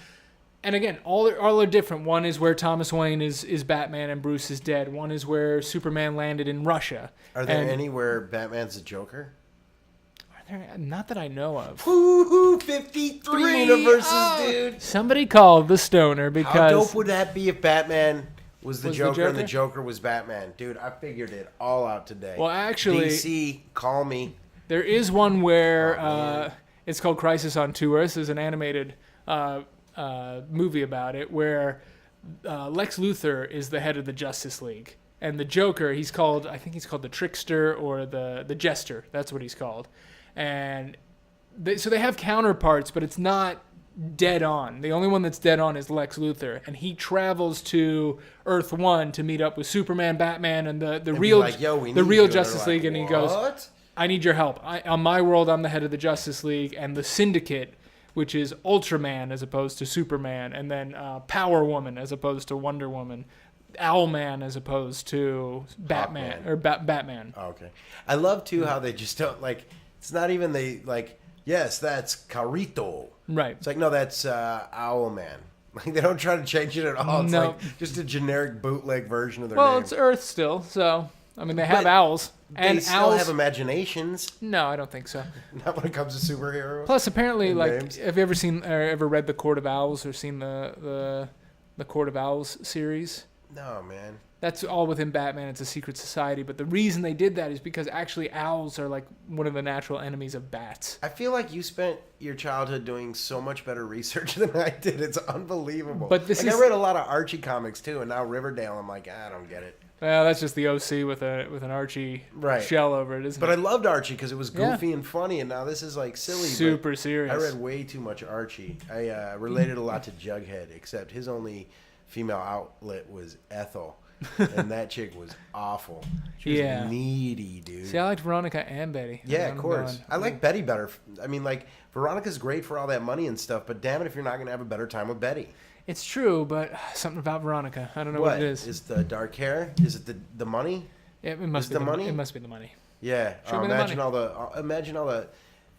And again, all are different. One is where Thomas Wayne is Batman and Bruce is dead. One is where Superman landed in Russia. Are there any where Batman's the Joker? Not that I know of. Woo-hoo, 53 universes, dude. Somebody called the stoner because... How dope would that be if Batman was the Was the Joker and the Joker? Joker was Batman? Dude, I figured it all out today. Well, actually... DC, call me. There is one where man. it's called Crisis on Two Earths. There's an animated movie about it where Lex Luthor is the head of the Justice League. And the Joker, I think he's called the Trickster or the Jester. That's what he's called. And so they have counterparts, but it's not dead on. The only one that's dead on is Lex Luthor. And he travels to Earth 1 to meet up with Superman, Batman, and the real like, "Yo, we need the you." real And they're Justice like, League. And he goes, "What?" I need your help. On my world, I'm the head of the Justice League, and the Syndicate, which is Ultraman as opposed to Superman, and then Power Woman as opposed to Wonder Woman, Owlman as opposed to Batman, Hawkman. or Batman. Oh, okay. I love, too, how they just don't, like, it's not even yes, that's Carito. Right. It's like, no, that's Owlman. Like, they don't try to change it at all. It's No. like just a generic bootleg version of their Well, name. it's Earth still, so I mean they have But owls, They and still owls. have imaginations. No, I don't think so. Not when it comes to superheroes. Plus, apparently, And like, names. have you ever seen or ever read the Court of Owls or seen the Court of Owls series? No, man. That's all within Batman. It's a secret society, but the reason they did that is because actually owls are like one of the natural enemies of bats. I feel like you spent your childhood doing so much better research than I did. It's unbelievable. But this I is- read a lot of Archie comics too, and now Riverdale. I'm like, I don't get it. Well, that's just the OC with an Archie Right. shell over it, isn't But it? I loved Archie because it was Yeah. goofy and funny, and now this is like silly. but Super serious. I read way too much Archie. I related a lot to Jughead, except his only female outlet was Ethel, and that chick was awful. She was Yeah. needy, dude. See, I liked Veronica and Betty. Yeah, I'm of course. going- I like Betty better. I mean, like, Veronica's great for all that money and stuff, but damn it if you're not going to have a better time with Betty. It's true, but something about Veronica. I don't know What what it is. Is the dark hair? Is it the money? It must is be the money? It must be the money. Yeah. Show me the Imagine all the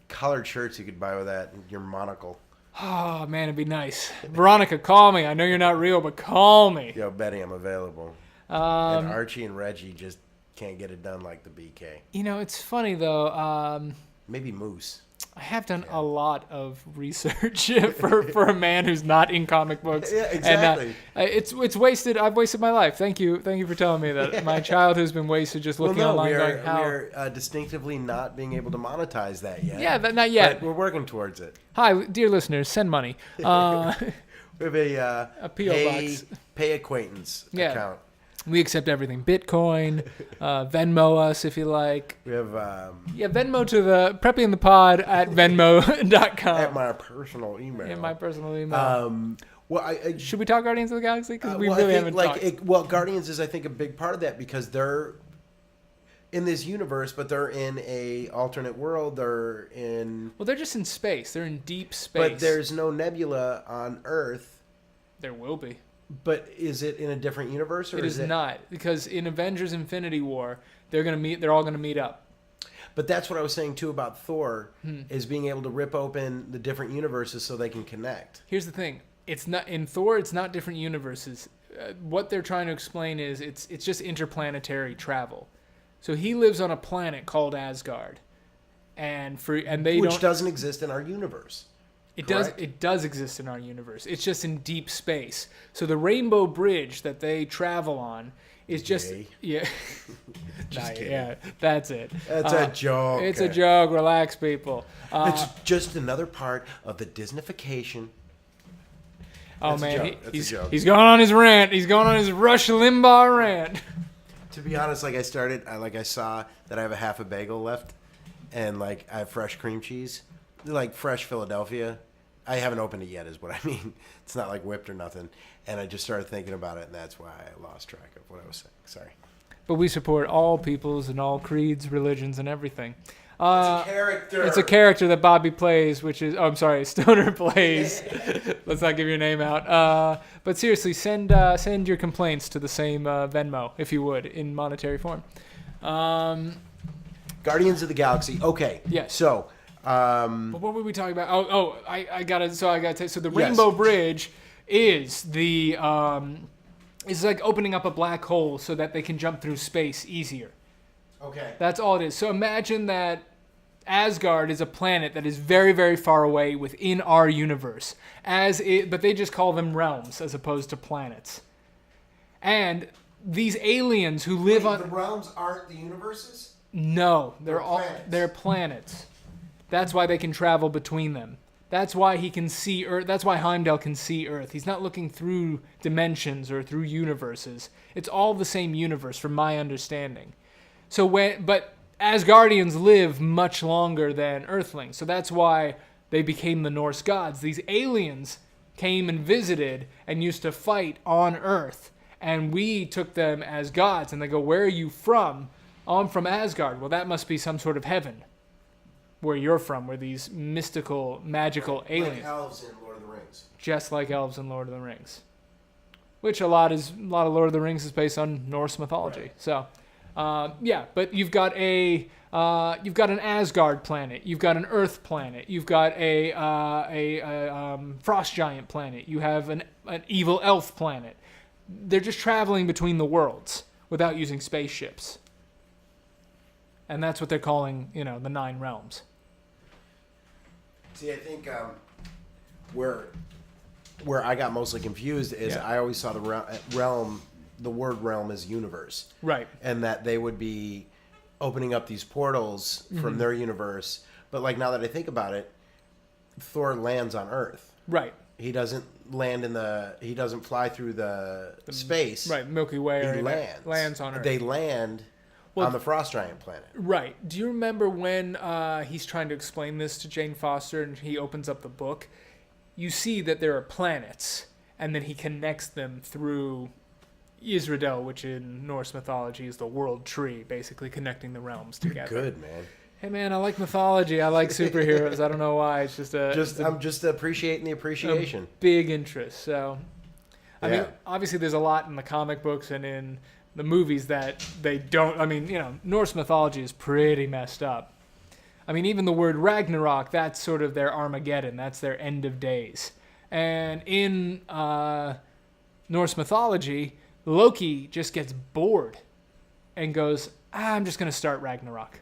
collared shirts you could buy with that and your monocle. Oh man, it'd be nice. Veronica, call me. I know you're not real, but call me. Yo, Betty, I'm available. And Archie and Reggie just can't get it done like the BK. You know, it's funny though. Maybe Moose. I have done a lot of research for a man who's not in comic books. Yeah, exactly. And, it's wasted. I've wasted my life. Thank you for telling me that. My childhood's been wasted just looking online, going how. We're distinctly not being able to monetize that yet. Yeah, not yet. But we're working towards it. Hi, dear listeners, send money. We have A P.O. box. Pay acquaintance Yeah. account. We accept everything. Bitcoin, Venmo us if you like. We have Yeah, Venmo to the Preppy in the Pod at Venmo.com. at my personal email. In my personal email. Well, I Should we talk Guardians of the Galaxy? Because we well, really I think, haven't talked. well, Guardians is I think a big part of that because they're in this universe, but they're in a alternate world. They're in, Well, they're just in space. They're in deep space. but there's no nebula on Earth. There will be. But is it in a different universe, or It is not, because in Avengers Infinity War, they're all gonna meet up. But that's what I was saying too about Thor is being able to rip open the different universes so they can connect. Here's the thing. It's not in Thor, it's not different universes. What they're trying to explain is it's just interplanetary travel. So he lives on a planet called Asgard. Which doesn't exist in our universe. Correct? It does exist in our universe. It's just in deep space. So the Rainbow Bridge that they travel on is just Yay. yeah. Just kidding. Yeah, that's it. That's a joke. It's a joke. Relax, people. It's just another part of the Disneyfication. Oh That's a man, joke. That's a joke. he's going on his rant. He's going on his Rush Limbaugh rant. To be honest, I saw that I have a half a bagel left, and I have fresh cream cheese, fresh Philadelphia. I haven't opened it yet, is what I mean. It's not whipped or nothing. And I just started thinking about it, and that's why I lost track of what I was saying. Sorry. But we support all peoples and all creeds, religions, and everything. It's a character. It's a character that Bobby plays, Stoner plays. Let's not give your name out. But seriously, send your complaints to the same Venmo, if you would, in monetary form. Guardians of the Galaxy. Okay. Yes. So, But what were we talking about? I gotta tell you. So the Yes. Rainbow Bridge is the is like opening up a black hole so that they can jump through space easier. okay. That's all it is. So imagine that Asgard is a planet that is very, very far away within our universe, but they just call them realms as opposed to planets. And these aliens who live on The realms aren't the universes? no, They're planets. they're planets. That's why they can travel between them. That's why he can see Earth. That's why Heimdall can see Earth. He's not looking through dimensions or through universes. It's all the same universe, from my understanding. But Asgardians live much longer than Earthlings, so that's why they became the Norse gods. These aliens came and visited and used to fight on Earth, and we took them as gods. And they go, "Where are you from?" Oh, I'm from Asgard. Well, that must be some sort of heaven where you're from, where these mystical, magical aliens. Like elves in Lord of the Rings. Just like elves in Lord of the Rings. Which a lot of Lord of the Rings is based on Norse mythology. Right. So, yeah, but you've got an Asgard planet, you've got an Earth planet, you've got a frost giant planet, you have an evil elf planet. They're just traveling between the worlds without using spaceships, and that's what they're calling, the 9 realms. See, I think where I got mostly confused is I always saw the word realm as universe. Right. And that they would be opening up these portals from their universe. But like now that I think about it, Thor lands on Earth. Right. He doesn't he doesn't fly through the space. Right, Milky Way. He lands on Earth. They land on the frost giant planet. Right. Do you remember when he's trying to explain this to Jane Foster and he opens up the book? You see that there are planets, and then he connects them through Yggdrasil, which in Norse mythology is the world tree, basically connecting the realms together. You're good, man. Hey, man, I like mythology. I like superheroes. I don't know why. It's I'm just appreciating the appreciation. Big interest. So, I mean, obviously there's a lot in the comic books and in the movies that they don't. I mean, Norse mythology is pretty messed up. I mean, even the word Ragnarok, that's sort of their Armageddon. That's their end of days. And in Norse mythology, Loki just gets bored and goes, I'm just going to start Ragnarok.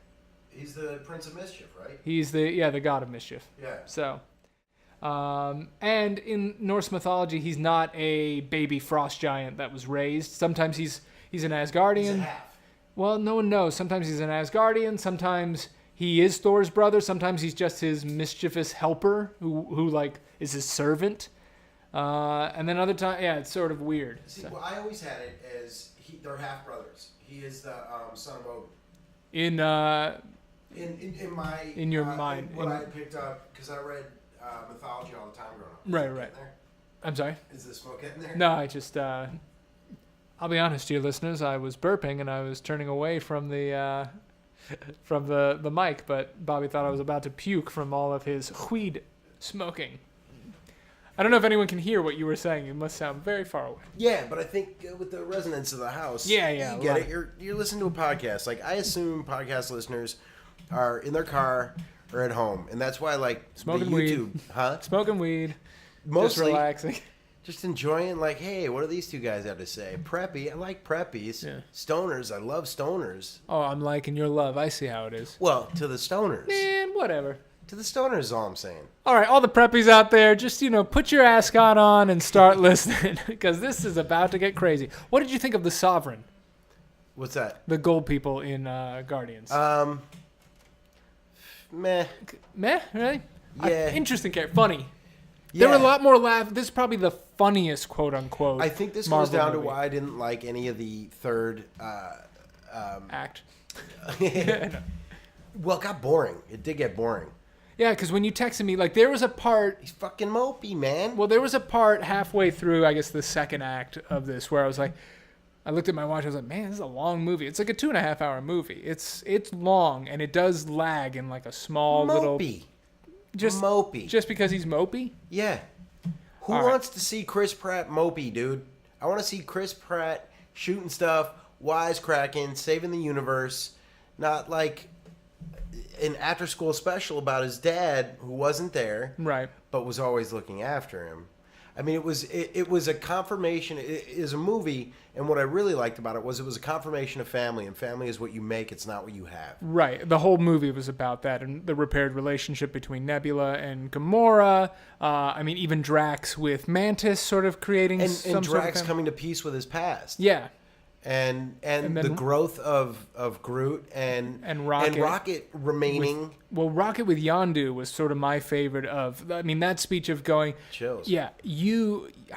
He's the Prince of Mischief, right? He's the god of mischief. Yeah. So, and in Norse mythology, he's not a baby frost giant that was raised. Sometimes he's an Asgardian. He's a half. Well, no one knows. Sometimes he's an Asgardian. Sometimes he is Thor's brother. Sometimes he's just his mischievous helper who like is his servant. And then other times, it's sort of weird. See, well, I always had it as they're half brothers. He is the son of Odin. In your mind, what I picked up because I read mythology all the time growing up. Right. I'm sorry. Is the smoke getting there? No, I just. I'll be honest, dear listeners. I was burping and I was turning away from the mic, but Bobby thought I was about to puke from all of his weed smoking. I don't know if anyone can hear what you were saying. You must sound very far away. Yeah, but I think with the resonance of the house, you get it. You're listening to a podcast. Like I assume podcast listeners are in their car or at home, and that's why like smoking the YouTube, weed, smoking weed, mostly just relaxing, just enjoying. Like, hey, what do these two guys have to say? Preppy, I like preppies. Yeah. Stoners, I love stoners. Oh, I'm liking your love. I see how it is. Well, to the stoners, man, whatever. To the stoners is all I'm saying. All right, all the preppies out there, just, put your ascot on and start listening because this is about to get crazy. What did you think of the Sovereign? What's that? The gold people in Guardians. Meh. Meh, really? Yeah. Interesting character. Funny. Yeah. There were a lot more This is probably the funniest, quote unquote. I think this Marvel goes down movie. to why I didn't like any of the third act. Well, it got boring. It did get boring. Yeah, because when you texted me, like, there was a part... He's fucking mopey, man. Well, there was a part halfway through, I guess, the second act of this where I was like... I looked at my watch, I was like, man, this is a long movie. It's like a 2.5-hour movie. It's long, and it does lag in, like, a small little... Mopey. Just mopey. Just because he's mopey? Yeah. Who wants to see Chris Pratt mopey, dude? I want to see Chris Pratt shooting stuff, wisecracking, saving the universe, not like... an after-school special about his dad who wasn't there, right, but was always looking after him. I mean, it was a confirmation. It is a movie, and what I really liked about it was a confirmation of family, and family is what you make. It's not what you have. Right. The whole movie was about that, and the repaired relationship between Nebula and Gamora. I mean, even Drax with Mantis sort of creating and some Drax sort of coming to peace with his past. Yeah. And the growth of Groot and Rocket remaining. Rocket with Yondu was sort of my favorite of. I mean, that speech of going, chills. Yeah,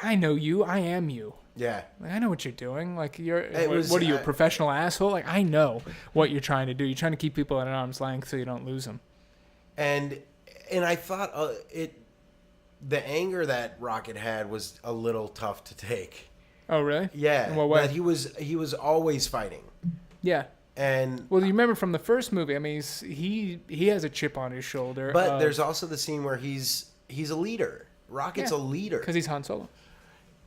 I know you, I am you. Yeah, like, I know what you're doing. Like what are you, a professional asshole? Like I know what you're trying to do. You're trying to keep people at an arm's length so you don't lose them. And I thought the anger that Rocket had was a little tough to take. Oh really? Yeah. In what way? That he was always fighting. Yeah. And Well, you remember from the first movie, I mean, he has a chip on his shoulder. but there's also the scene where he's a leader. Rocket's a leader. Because he's Han Solo.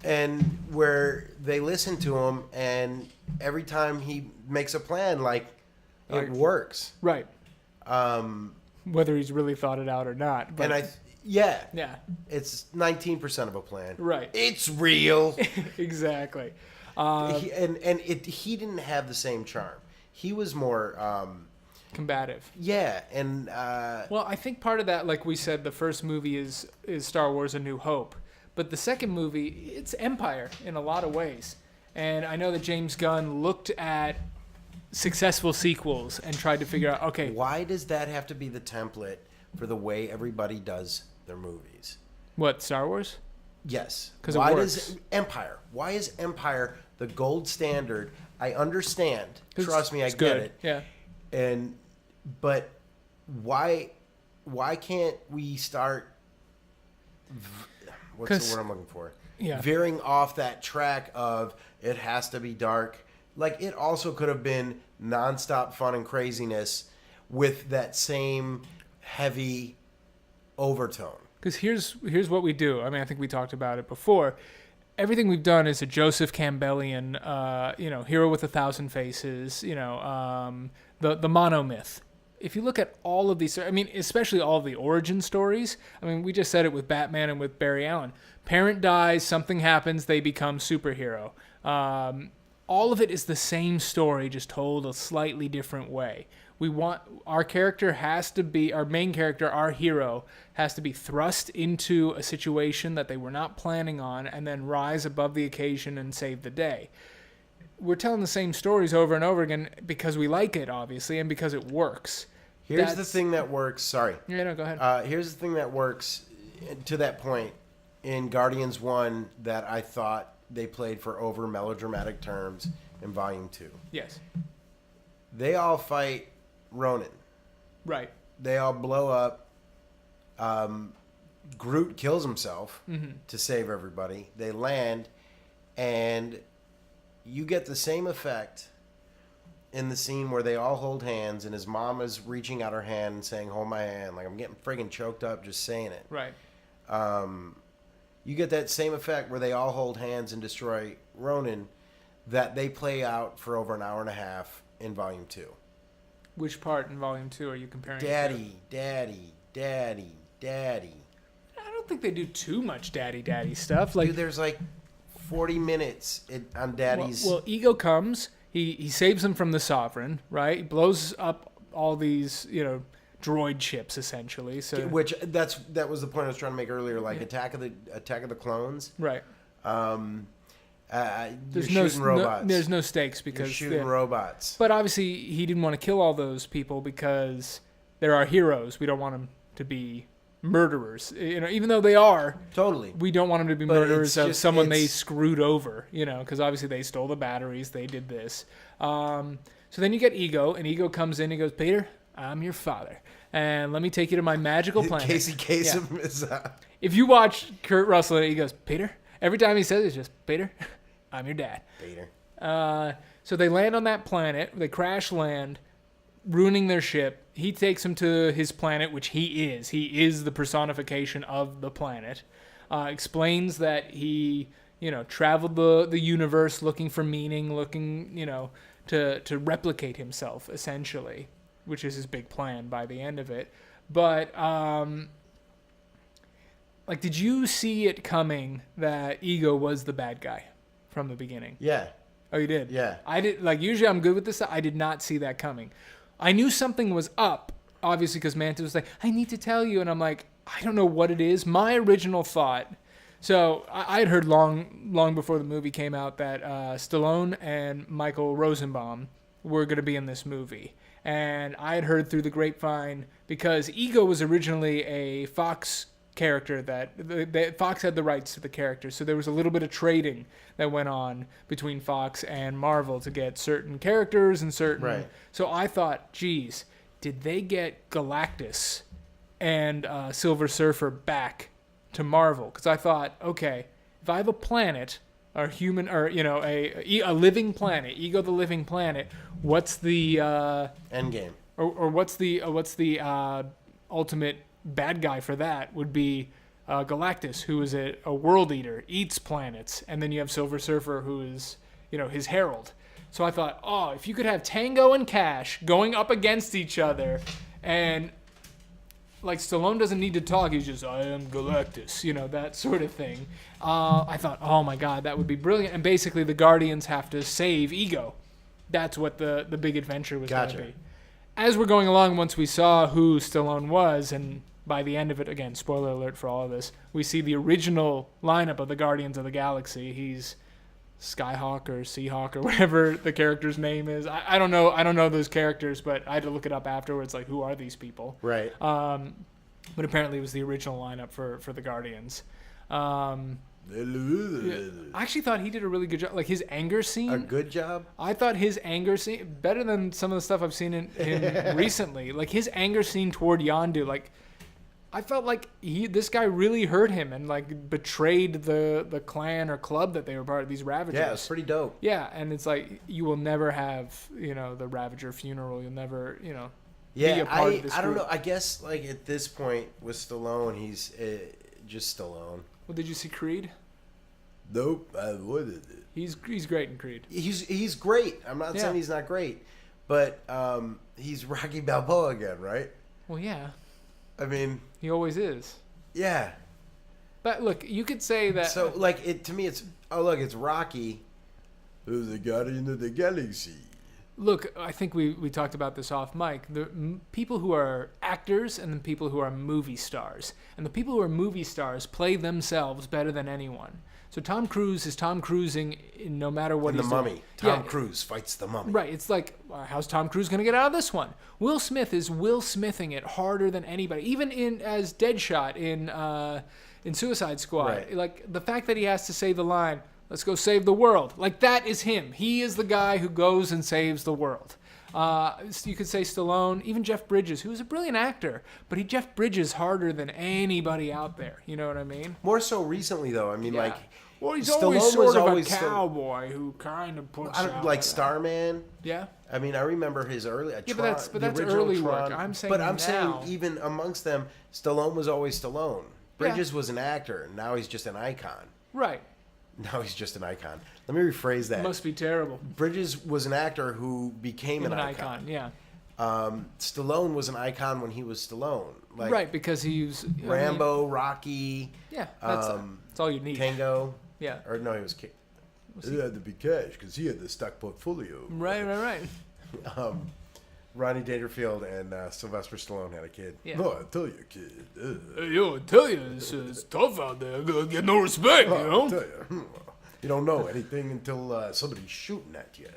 And where they listen to him, and every time he makes a plan, like, it works. Right. Whether he's really thought it out or not. But, And yeah. it's 19% of a plan. Right. It's real. Exactly. He didn't have the same charm. He was more combative. Yeah, and well, I think part of that, like we said, the first movie is Star Wars: A New Hope, but the second movie, it's Empire in a lot of ways. And I know that James Gunn looked at successful sequels and tried to figure out, okay, why does that have to be the template for the way everybody does their movies? What, Star Wars? Yes. Because why it works. does Empire? Why is Empire the gold standard? I understand. Trust me, I get it. Yeah. But why can't we start? What's the word I'm looking for? Yeah. Veering off that track of it has to be dark. Like, it also could have been nonstop fun and craziness with that same heavy overtone. Because here's what we do. I mean, I think we talked about it before. Everything we've done is a Joseph Campbellian, hero with 1,000 faces, the monomyth. If you look at all of these, I mean, especially all of the origin stories, I mean, we just said it with Batman and with Barry Allen. Parent dies, something happens, they become superhero. All of it is the same story, just told a slightly different way. Our main character, our hero, has to be thrust into a situation that they were not planning on and then rise above the occasion and save the day. We're telling the same stories over and over again because we like it, obviously, and because it works. Here's the thing that works. Sorry. Yeah, no, go ahead. Here's the thing that works to that point in Guardians 1 that I thought they played for over melodramatic terms in Volume 2. Yes. They all fight Ronan. Right. They all blow up. Groot kills himself to save everybody. They land, and you get the same effect in the scene where they all hold hands, and his mom is reaching out her hand and saying, "Hold my hand." Like, I'm getting friggin' choked up just saying it. Right. You get that same effect where they all hold hands and destroy Ronan that they play out for over an hour and a half in Volume 2. Which part in Volume 2 are you comparing Daddy. I don't think they do too much daddy stuff. Like, Dude, there's like 40 minutes on Daddy's... Well, Ego comes, he saves them from the Sovereign, right? He blows up all these, droid ships, essentially. So, Which, that was the point I was trying to make earlier, like Attack of the Clones. Right. You're shooting robots. There's no stakes because... You're shooting robots. But obviously, he didn't want to kill all those people because they're our heroes. We don't want them to be murderers. Even though they are... Totally. We don't want them to be murderers of someone they screwed over, because obviously they stole the batteries, they did this. So then you get Ego, and Ego comes in and goes, "Peter, I'm your father. And let me take you to my magical planet." Casey Kasem is... If you watch Kurt Russell, he goes, "Peter." Every time he says it, it's just, "Peter, I'm your dad." Peter. So they land on that planet. They crash land, ruining their ship. He takes them to his planet, which he is. He is the personification of the planet. Explains that he, traveled the universe looking for meaning, looking, to replicate himself, essentially, which is his big plan by the end of it. But, did you see it coming that Ego was the bad guy from the beginning? Yeah. Oh, you did? Yeah. I did. Usually I'm good with this. I did not see that coming. I knew something was up, obviously, because Mantis was like, "I need to tell you." And I'm like, I don't know what it is. My original thought... So I had heard long before the movie came out that Stallone and Michael Rosenbaum were going to be in this movie. And I had heard through the grapevine, because Ego was originally a Fox character that Fox had the rights to the character, so there was a little bit of trading that went on between Fox and Marvel to get certain characters and certain... Right. So I thought, geez, did they get Galactus and Silver Surfer back to Marvel? Because I thought, okay, if I have a planet or human, or a living planet, Ego the living planet, what's the Endgame. or what's the ultimate bad guy for that would be Galactus, who is a world eater, eats planets, and then you have Silver Surfer, who is his herald. So I thought, oh, if you could have Tango and Cash going up against each other, and like Stallone doesn't need to talk, he's just, I am Galactus, that sort of thing. I thought, oh my God, that would be brilliant. And basically the Guardians have to save Ego. That's what the big adventure was going to be. As we're going along, once we saw who Stallone was, and by the end of it, again, spoiler alert for all of this, we see the original lineup of the Guardians of the Galaxy. He's Skyhawk or Seahawk or whatever the character's name is. I don't know those characters, but I had to look it up afterwards, like, who are these people? Right. But apparently it was the original lineup for the Guardians. I actually thought he did a really good job. Like, his anger scene. A good job? I thought his anger scene, better than some of the stuff I've seen in him recently. Like, his anger scene toward Yondu, like, I felt like this guy really hurt him and like betrayed the clan or club that they were part of, these Ravagers. Yeah, it's pretty dope. Yeah, and it's like you will never have the Ravager funeral. You'll never be Yeah, a part of this I don't group. know. I guess like at this point with Stallone, he's just Stallone. Well, did you see Creed? Nope, I avoided it. He's great in Creed. He's great. I'm not saying he's not great, but he's Rocky Balboa again, right? Well, yeah. I mean, He always is. yeah. But look, you could say that. So like to me, it's it's Rocky, who's the guardian of the galaxy. Look, I think we talked about this off mic. The people who are actors and the people who are movie stars. And the people who are movie stars play themselves better than anyone. So Tom Cruise is Tom Cruising in no matter what he's The Mummy. doing. Tom Cruise fights the Mummy. Right. It's like, how's Tom Cruise going to get out of this one? Will Smith is Will Smithing it harder than anybody. Even as Deadshot in Suicide Squad. Right. Like, the fact that he has to say the line, let's go save the world. Like, that is him. He is the guy who goes and saves the world. You could say Stallone, even Jeff Bridges, who's a brilliant actor, but Jeff Bridges harder than anybody out there. You know what I mean? More so recently, though. I mean, Yeah. like, Well, he's Stallone always was sort of always a cowboy who kind of puts out like Starman. Yeah. I mean, I remember his early. Yeah, but that's original early Tron, work. I'm saying but I'm now. saying even amongst them, Stallone was always Stallone. Bridges was an actor, and now he's just an icon. Right. Now he's just an icon. Let me rephrase that. Must be terrible. Bridges was an actor who became an icon. Yeah. Stallone was an icon when he was Stallone. Like Right, because he's Rambo, Rocky. Yeah, that's all you need. Tango. Yeah. Or no, he was. He had to be Cash because he had the stock portfolio. Right. Rodney Dangerfield and Sylvester Stallone had a kid. Yeah. No, I tell you, kid. Hey, yo, I tell you, it's tough out there. Get no respect, I'll tell you. You don't know anything until somebody's shooting at you.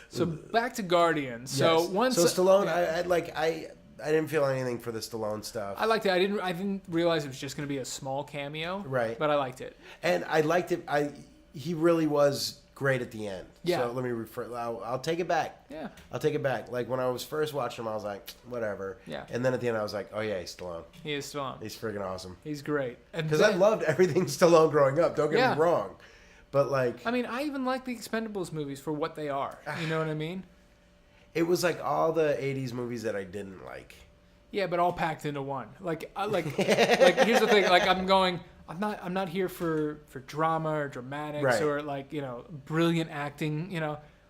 So back to Guardians. Yes. So once Stallone, I didn't feel anything for the Stallone stuff. I liked it. I didn't realize it was just going to be a small cameo. Right. But I liked it. And I liked it. He really was great at the end. Yeah. So let me refer. I'll take it back. Yeah. I'll take it back. Like when I was first watching him, I was like, whatever. Yeah. And then at the end, I was like, oh yeah, he's Stallone. He is Stallone. He's freaking awesome. He's great. Because I loved everything Stallone growing up. Don't get me wrong. But like, I mean, I even like the Expendables movies for what they are. You know what I mean? it was like all the '80s movies that I didn't like. Yeah, but all packed into one. Like here's the thing. Like I'm not here for drama or dramatics Right. or like, brilliant acting,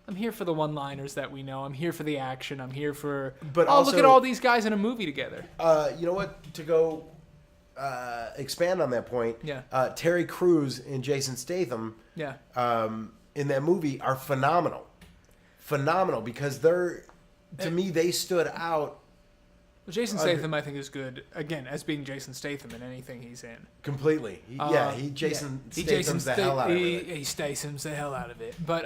I'm here for the one-liners that we know. I'm here for the action. I'm here for But look also- at all these guys in a movie together. You know what? To go expand on that point, Yeah. Terry Crews and Jason Statham Yeah. in that movie are phenomenal because to me they stood out Well, Jason Statham, I think, is good, again, as being Jason Statham in anything he's in. completely. Jason Statham's the hell out of it. He Statham's the hell out of it. But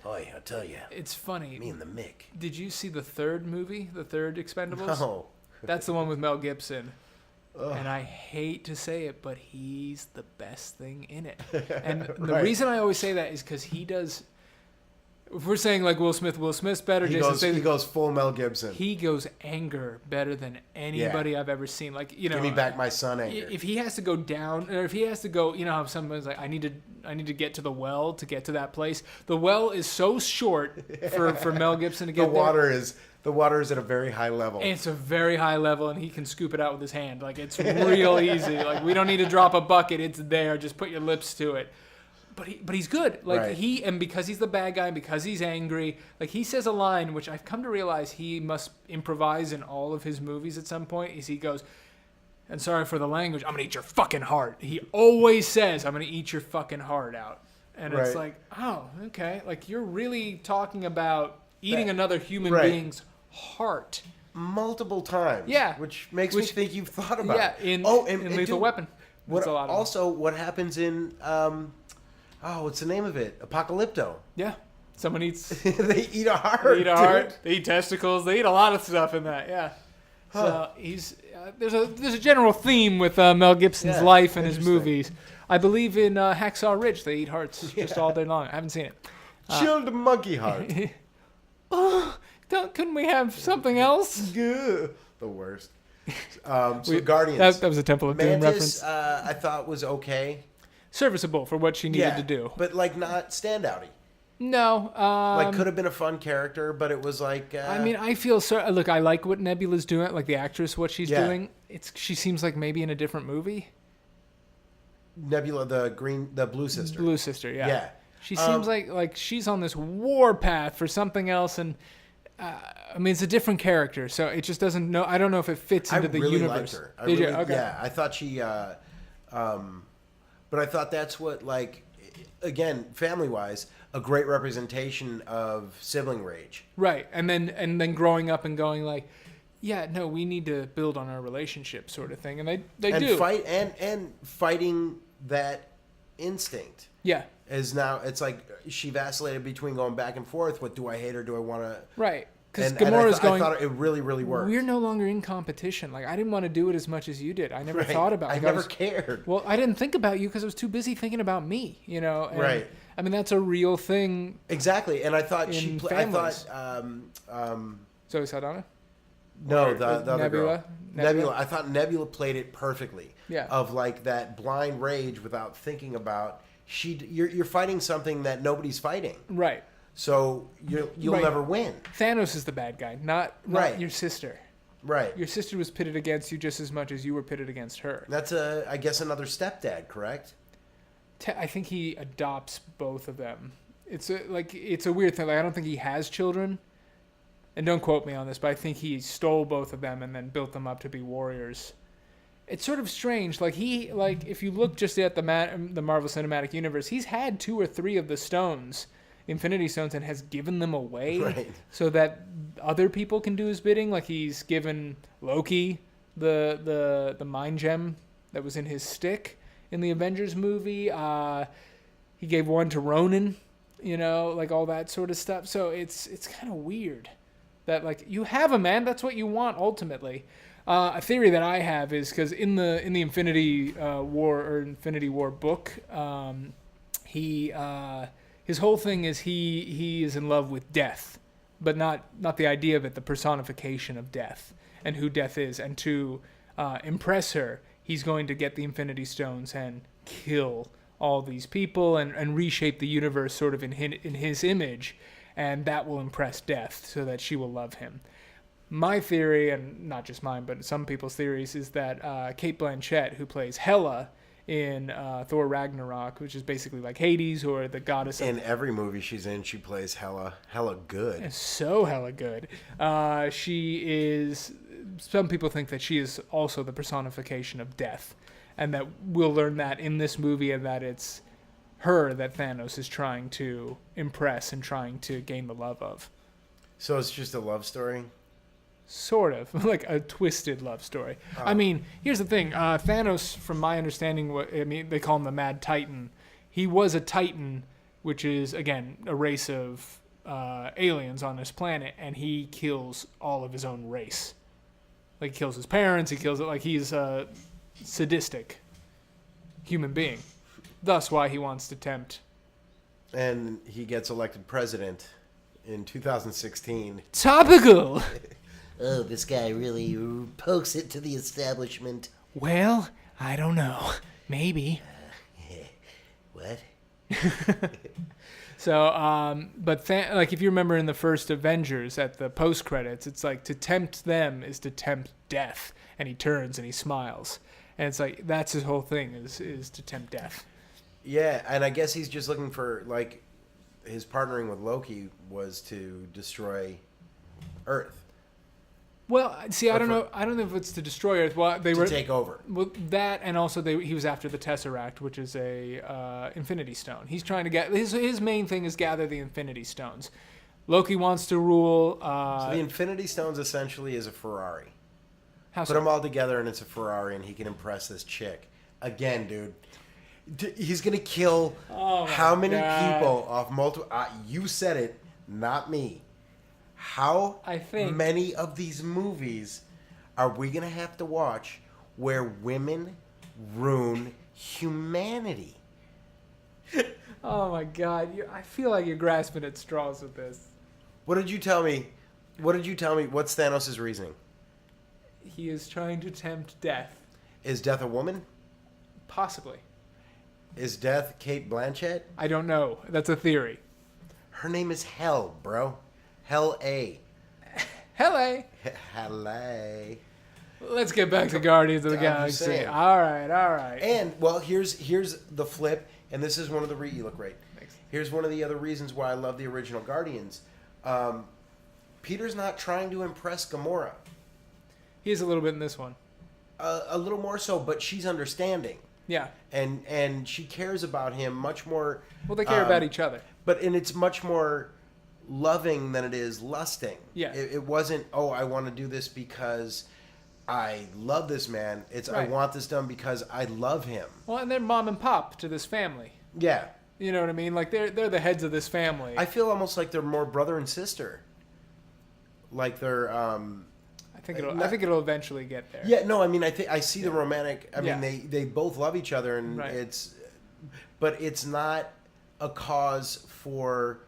Boy, I'll tell you, it's funny. me and the Mick. Did you see the third movie, the third Expendables? No. That's the one with Mel Gibson. And I hate to say it, but he's the best thing in it. And the Right. reason I always say that is because he does... If we're saying like Will Smith's better. He goes full Mel Gibson. He goes anger better than anybody I've ever seen. Like, give me back my son anger. If he has to go down, or if he has to go, how someone's like, I need to get to the well to get to that place. The well is so short for Mel Gibson to get The water is at a very high level. And it's a very high level, and he can scoop it out with his hand. Like, it's real easy. Like, we don't need to drop a bucket. It's there. Just put your lips to it. But he's good. Like, right. And because he's the bad guy, and because he's angry, like, he says a line, which I've come to realize he must improvise in all of his movies at some point, is he goes, and sorry for the language, I'm going to eat your fucking heart. He always says, I'm going to eat your fucking heart out. And it's like, oh, okay. Like, you're really talking about eating another human being's heart. Multiple times. Yeah. Which makes me think you've thought about it. In Lethal Weapon. What happens in... what's the name of it? Apocalypto. Yeah. Someone eats... They eat a heart. They eat a heart. They eat testicles. They eat a lot of stuff in that, yeah. So he's... there's a general theme with Mel Gibson's life and his movies. I believe in Hacksaw Ridge, they eat hearts just all day long. I haven't seen it. Chilled monkey heart. Couldn't we have something else? The worst. Guardians. That was a Temple of Doom reference. I thought was okay. Serviceable for what she needed to do. But, like, not standouty. No. Could have been a fun character, but it was like... I feel... Look, I like what Nebula's doing, like the actress, what she's doing. She seems like maybe in a different movie. Nebula, the Blue Sister. Blue Sister, yeah. Yeah. She seems like she's on this war path for something else, and... it's a different character, so it just doesn't know. I don't know if it fits into the universe. I really liked her. Okay. Yeah, I thought she. But I thought that's what, like, again, family-wise, a great representation of sibling rage. Right, and then growing up and going like, yeah, no, we need to build on our relationship, sort of thing, and they do fight and fighting that instinct. Yeah. Is now, it's like she vacillated between going back and forth. What do I hate or do I want to? Right. Because Gamora's going... I thought it really, really worked. We're no longer in competition. Like, I didn't want to do it as much as you did. I never thought about it. I never cared. Well, I didn't think about you because I was too busy thinking about me, And, right. That's a real thing. Exactly. And I thought Zoe Saldana? No, the other Nebula? girl. Nebula. I thought Nebula played it perfectly. Yeah. Of, like, that blind rage without thinking about... You're fighting something that nobody's fighting. Right. So you'll never win. Thanos is the bad guy, not your sister. Right. Your sister was pitted against you just as much as you were pitted against her. That's I guess another stepdad, correct? I think he adopts both of them. It's a weird thing. Like, I don't think he has children. And don't quote me on this, but I think he stole both of them and then built them up to be warriors. It's sort of strange. If you look just at the Marvel Cinematic Universe, he's had 2 or 3 of the stones, Infinity Stones, and has given them away so that other people can do his bidding. Like, he's given Loki the mind gem that was in his stick in the Avengers movie. He gave one to Ronan, like all that sort of stuff. So it's kind of weird that, like, you have a man. That's what you want ultimately. A theory that I have is because in the Infinity War book, his whole thing is he is in love with death, but not the idea of it, the personification of death and who death is, and to impress her, he's going to get the Infinity Stones and kill all these people and reshape the universe sort of in his image, and that will impress Death so that she will love him. My theory, and not just mine, but some people's theories, is that Cate Blanchett, who plays Hela in Thor Ragnarok, which is basically like Hades or the goddess in every movie she's in, she plays Hela good. So hella good. She is... Some people think that she is also the personification of death, and that we'll learn that in this movie, and that it's her that Thanos is trying to impress and trying to gain the love of. So it's just a love story? Sort of. Like a twisted love story. Oh. I mean, here's the thing. Thanos, from my understanding, they call him the Mad Titan. He was a Titan, which is, again, a race of aliens on this planet, and he kills all of his own race. Like, he kills his parents, he kills it. Like, he's a sadistic human being. Thus why he wants to tempt. And he gets elected president in 2016. Topical. Oh, this guy really pokes it to the establishment. Well, I don't know. Maybe. What? So, but like if you remember in the first Avengers at the post credits, it's like to tempt them is to tempt death, and he turns and he smiles, and it's like that's his whole thing is to tempt death. Yeah, and I guess he's just looking for, like, his partnering with Loki was to destroy Earth. Well, see, I don't know if it's to destroy Earth. Well, they were take over. Well, that, and also he was after the Tesseract, which is a Infinity Stone. He's trying to get his main thing is gather the Infinity Stones. Loki wants to rule. So the Infinity Stones essentially is a Ferrari. How Put so? them all together and it's a Ferrari, and he can impress this chick. Again, dude. He's gonna kill how many people off multiple? You said it, not me. How many of these movies are we going to have to watch where women ruin humanity? Oh, my God. I feel like you're grasping at straws with this. What did you tell me? What's Thanos' reasoning? He is trying to tempt death. Is death a woman? Possibly. Is death Kate Blanchett? I don't know. That's a theory. Her name is Hell, bro. Hell A. Hello. Hello. Let's get back to Guardians of the I'm Galaxy. saying. All right. And, well, here's the flip, and this is one of the you look great. Thanks. Here's one of the other reasons why I love the original Guardians. Peter's not trying to impress Gamora. He is a little bit in this one. A little more so, but she's understanding. Yeah. And she cares about him much more. Well, they care about each other. And it's much more loving than it is lusting. Yeah. It wasn't, I want to do this because I love this man. It's I want this done because I love him. Well, and they're mom and pop to this family. Yeah. You know what I mean? Like they're the heads of this family. I feel almost like they're more brother and sister. Like they're I think it'll eventually get there. Yeah, no, I mean I see the romantic. I mean they both love each other, and but it's not a cause for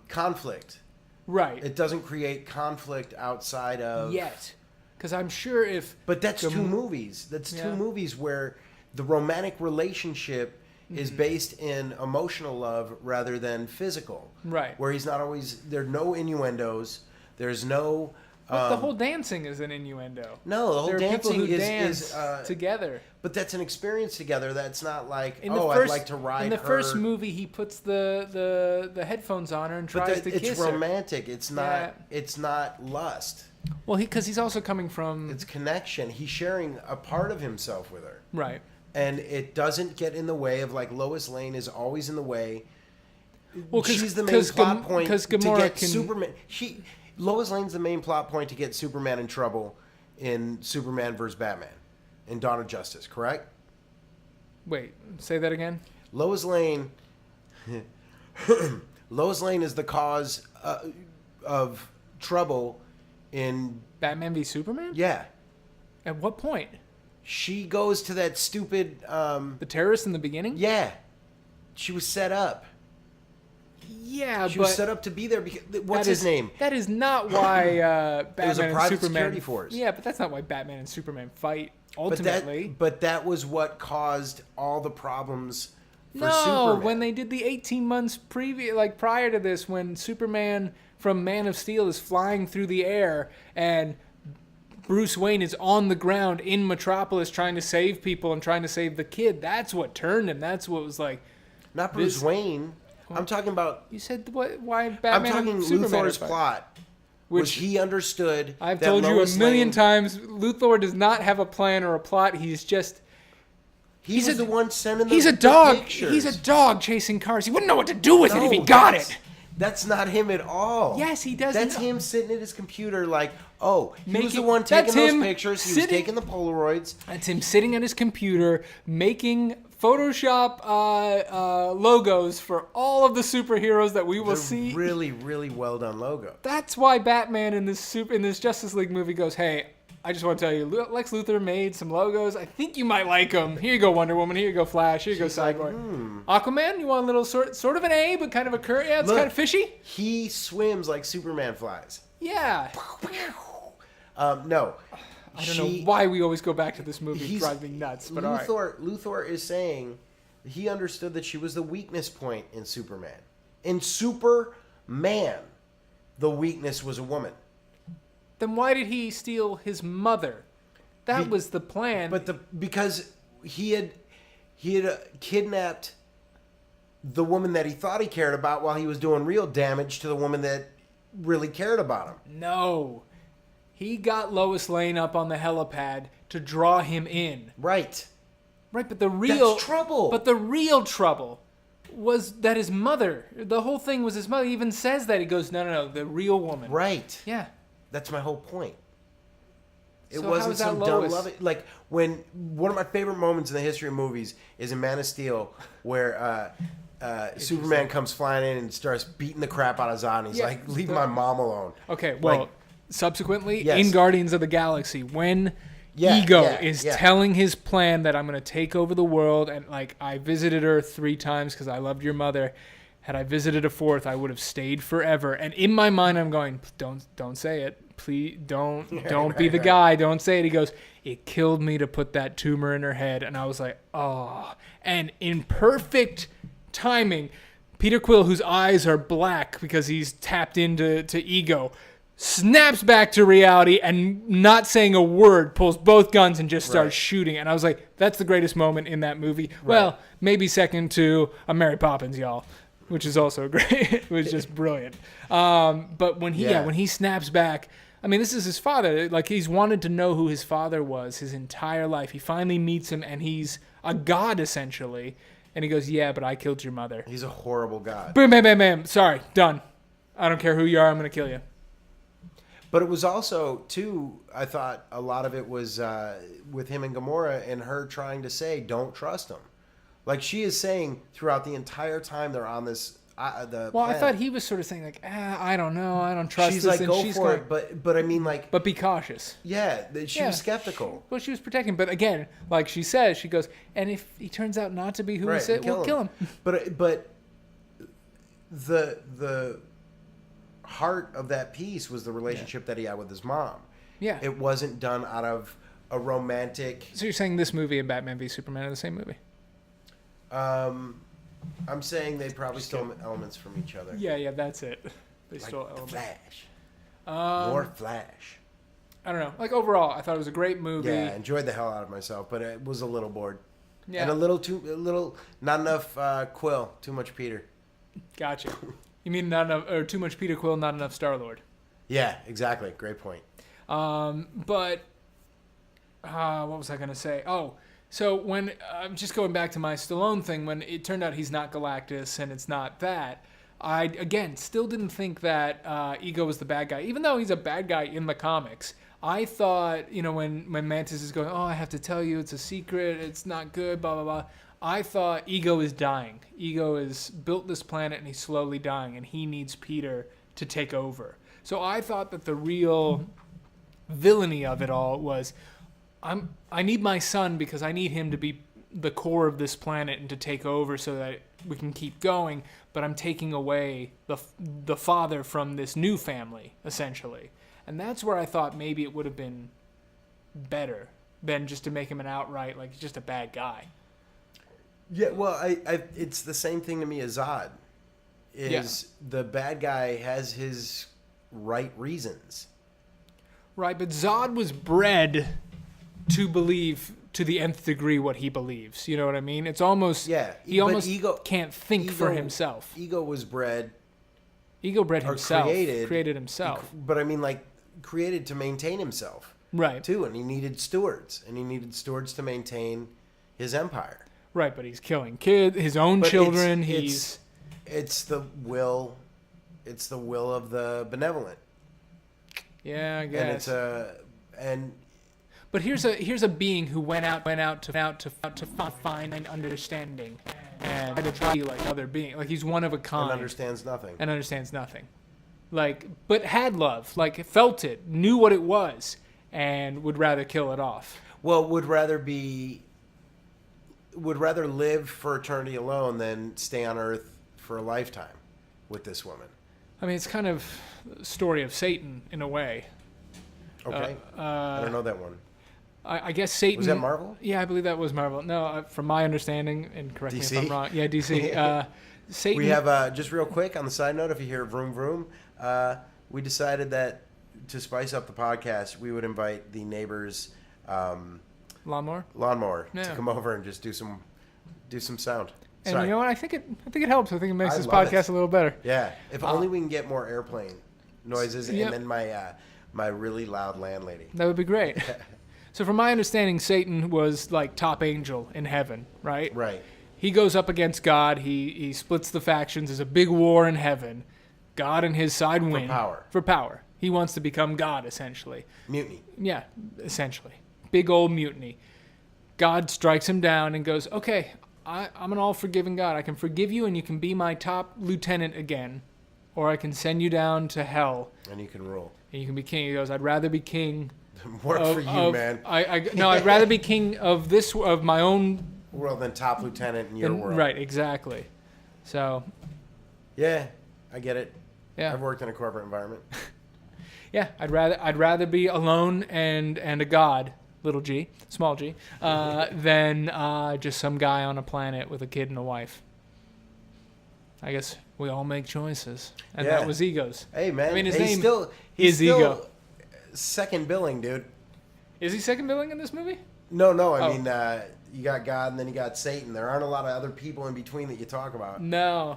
conflict. Right. It doesn't create conflict outside of yet. Because I'm sure if... But that's two movies. That's two movies where the romantic relationship is based in emotional love rather than physical. Right. Where he's not always... There are no innuendos. There's no... But the whole dancing is an innuendo. No, the whole dancing is together. But that's an experience together. That's not like, I'd like to ride her. In the first movie, he puts the headphones on her and tries to kiss her. It's romantic. It's not. It's not lust. Well, because he's also coming from... It's connection. He's sharing a part of himself with her. Right. And it doesn't get in the way of, like, Lois Lane is always in the way. Well, she's the main plot point to get can... Superman. Lois Lane's the main plot point to get Superman in trouble in Superman vs. Batman in Dawn of Justice, correct? Wait, say that again? Lois Lane is the cause of trouble in... Batman v Superman? Yeah. At what point? She goes to that stupid... the terrorist in the beginning? Yeah. She was set up. Yeah, she was set up to be there because what's his name? That is not why Batman it was a private and Superman security force. Yeah, but that's not why Batman and Superman fight ultimately. But that was what caused all the problems for Superman. No, when they did the 18 months prior to this, when Superman from Man of Steel is flying through the air and Bruce Wayne is on the ground in Metropolis trying to save people and trying to save the kid. That's what turned him. That's what was like. Not Bruce Wayne. I'm talking about... You said why Batman I'm talking and Superman Luthor's plot. Which he understood... I've told you a million times, Luthor does not have a plan or a plot. He's just... He's the one sending the He's a dog. pictures. He's a dog chasing cars. He wouldn't know what to do with it if he got it. That's not him at all. Yes, he does. That's him sitting at his computer like, he was the one taking those pictures. He was taking the Polaroids. That's him sitting at his computer making Photoshop logos for all of the superheroes that we will see. Really, really well done logo. That's why Batman in this Justice League movie goes, hey, I just want to tell you, Lex Luthor made some logos. I think you might like them. Here you go, Wonder Woman. Here you go, Flash. Here you go, Cyborg. Aquaman, you want a little sort of an A, but kind of a curve? Yeah, it's kind of fishy. He swims like Superman flies. Yeah. No. I don't know why we always go back to this movie. It drives me nuts. But Luthor is saying he understood that she was the weakness point in Superman. In Superman, the weakness was a woman. Then why did he steal his mother? That was the plan. Because he had kidnapped the woman that he thought he cared about while he was doing real damage to the woman that really cared about him. No. He got Lois Lane up on the helipad to draw him in. Right. Right, but the real trouble. But the real trouble was that his mother. The whole thing was his mother. He even says that. He goes, no, the real woman. Right. Yeah. That's my whole point. It So wasn't how is that some dumb Lois? love. Like when one of my favorite moments in the history of movies is in Man of Steel, where Superman comes flying in and starts beating the crap out of Zod. And he's like, "Leave my mom alone." Okay, well, subsequently yes. in Guardians of the Galaxy, when Ego is telling his plan that I'm going to take over the world, and like I visited Earth 3 times because I loved your mother. Had I visited a 4th, I would have stayed forever. And in my mind, I'm going, don't say it. Please don't be the guy. Don't say it. He goes, it killed me to put that tumor in her head. And I was like, oh. And in perfect timing, Peter Quill, whose eyes are black because he's tapped into Ego, snaps back to reality and, not saying a word, pulls both guns and just starts shooting. And I was like, that's the greatest moment in that movie. Right. Well, maybe second to a Mary Poppins, y'all. Which is also great. It was just brilliant. But when he snaps back, I mean, this is his father. Like, he's wanted to know who his father was his entire life. He finally meets him, and he's a god, essentially. And he goes, yeah, but I killed your mother. He's a horrible god. Bam, bam, bam, bam. Sorry, done. I don't care who you are. I'm going to kill you. But it was also, too, I thought a lot of it was with him and Gamora and her trying to say, don't trust him. Like she is saying throughout the entire time they're on this. Planet. I thought he was sort of saying like, I don't know, I don't trust. She's this. like, go for it, but I mean like, but be cautious. Yeah, she was skeptical. Well, she was protecting, but again, like she says, she goes, and if he turns out not to be who he said, we'll kill him. But the heart of that piece was the relationship that he had with his mom. Yeah, it wasn't done out of a romantic. So you're saying this movie and Batman v Superman are the same movie? I'm saying they probably stole elements from each other. Yeah, that's it. They stole elements. Flash. More Flash. I don't know. Like overall, I thought it was a great movie. Yeah, I enjoyed the hell out of myself, but it was a little bored. Yeah. And not enough Quill, too much Peter. Gotcha. You mean not enough, or too much Peter Quill, not enough Star-Lord? Yeah, exactly. Great point. But what was I gonna say? Oh. So when I'm just going back to my Stallone thing, when it turned out he's not Galactus and it's not that, I again still didn't think that Ego was the bad guy, even though he's a bad guy in the comics. I thought, when Mantis is going, oh, I have to tell you, it's a secret, it's not good, blah blah blah. I thought Ego is dying. Ego has built this planet and he's slowly dying, and he needs Peter to take over. So I thought that the real villainy of it all was, I need my son because I need him to be the core of this planet and to take over so that we can keep going, but I'm taking away the father from this new family, essentially. And that's where I thought maybe it would have been better than just to make him an outright, like, just a bad guy. Yeah, well, it's the same thing to me as Zod. The bad guy has his right reasons. Right, but Zod was bred to believe to the nth degree what he believes. You know what I mean? It's almost he almost can't think for himself. Ego was bred. Ego bred himself. Created himself. But I mean, like, created to maintain himself. Right. Too, and he needed stewards, to maintain his empire. Right, but he's killing his own children. It's the will of the benevolent. Yeah, I guess. And but here's a being who went out to find an understanding and to try to be like other being. Like, he's one of a kind. And understands nothing. Like, but had love, like, felt it, knew what it was, and would rather kill it off. Well, would rather live for eternity alone than stay on Earth for a lifetime with this woman. I mean, it's kind of the story of Satan in a way. Okay. I don't know that one. I guess Satan... Was that Marvel? Yeah, I believe that was Marvel. No, from my understanding, and correct me if I'm DC? wrong. Yeah, DC. Satan... We have, just real quick, on the side note, if you hear vroom vroom, we decided that to spice up the podcast, we would invite the neighbors' lawnmower to come over and just do some sound. And Sorry. you know what? I think it helps. I think it makes I this love podcast a little better. Yeah. If only we can get more airplane noises Yep. and then my really loud landlady. That would be great. So from my understanding, Satan was like top angel in heaven, right? Right. He goes up against God. He splits the factions. There's a big war in heaven. God and his side win. For power. He wants to become God, essentially. Mutiny. Yeah, essentially. Big old mutiny. God strikes him down and goes, okay, I'm an all-forgiving God. I can forgive you and you can be my top lieutenant again. Or I can send you down to hell. And you can rule. And you can be king. He goes, I'd rather be king. Work for you, man. No, I'd rather be king of my own world than top lieutenant in your world. Right, exactly. So. Yeah, I get it. Yeah. I've worked in a corporate environment. Yeah, I'd rather be alone and a god, little g, small g, than just some guy on a planet with a kid and a wife. I guess we all make choices, and that was Ego's. Hey man, I mean his he's name still is Ego. Second billing, dude. Is he second billing in this movie? No. I mean, you got God and then you got Satan. There aren't a lot of other people in between that you talk about. No.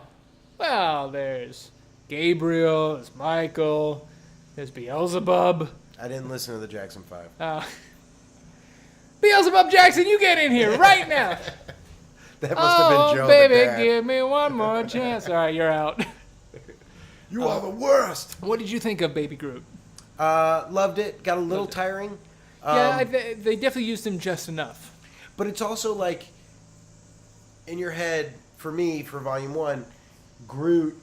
Well, there's Gabriel, there's Michael, there's Beelzebub. I didn't listen to the Jackson 5. Beelzebub Jackson, you get in here right now. That must have been Joe. Oh, baby, the dad. give me one more chance. All right, you're out. You are the worst. What did you think of Baby Groot? Loved it. Got a little tiring. They definitely used him just enough. But it's also like, in your head, for me, for Volume 1, Groot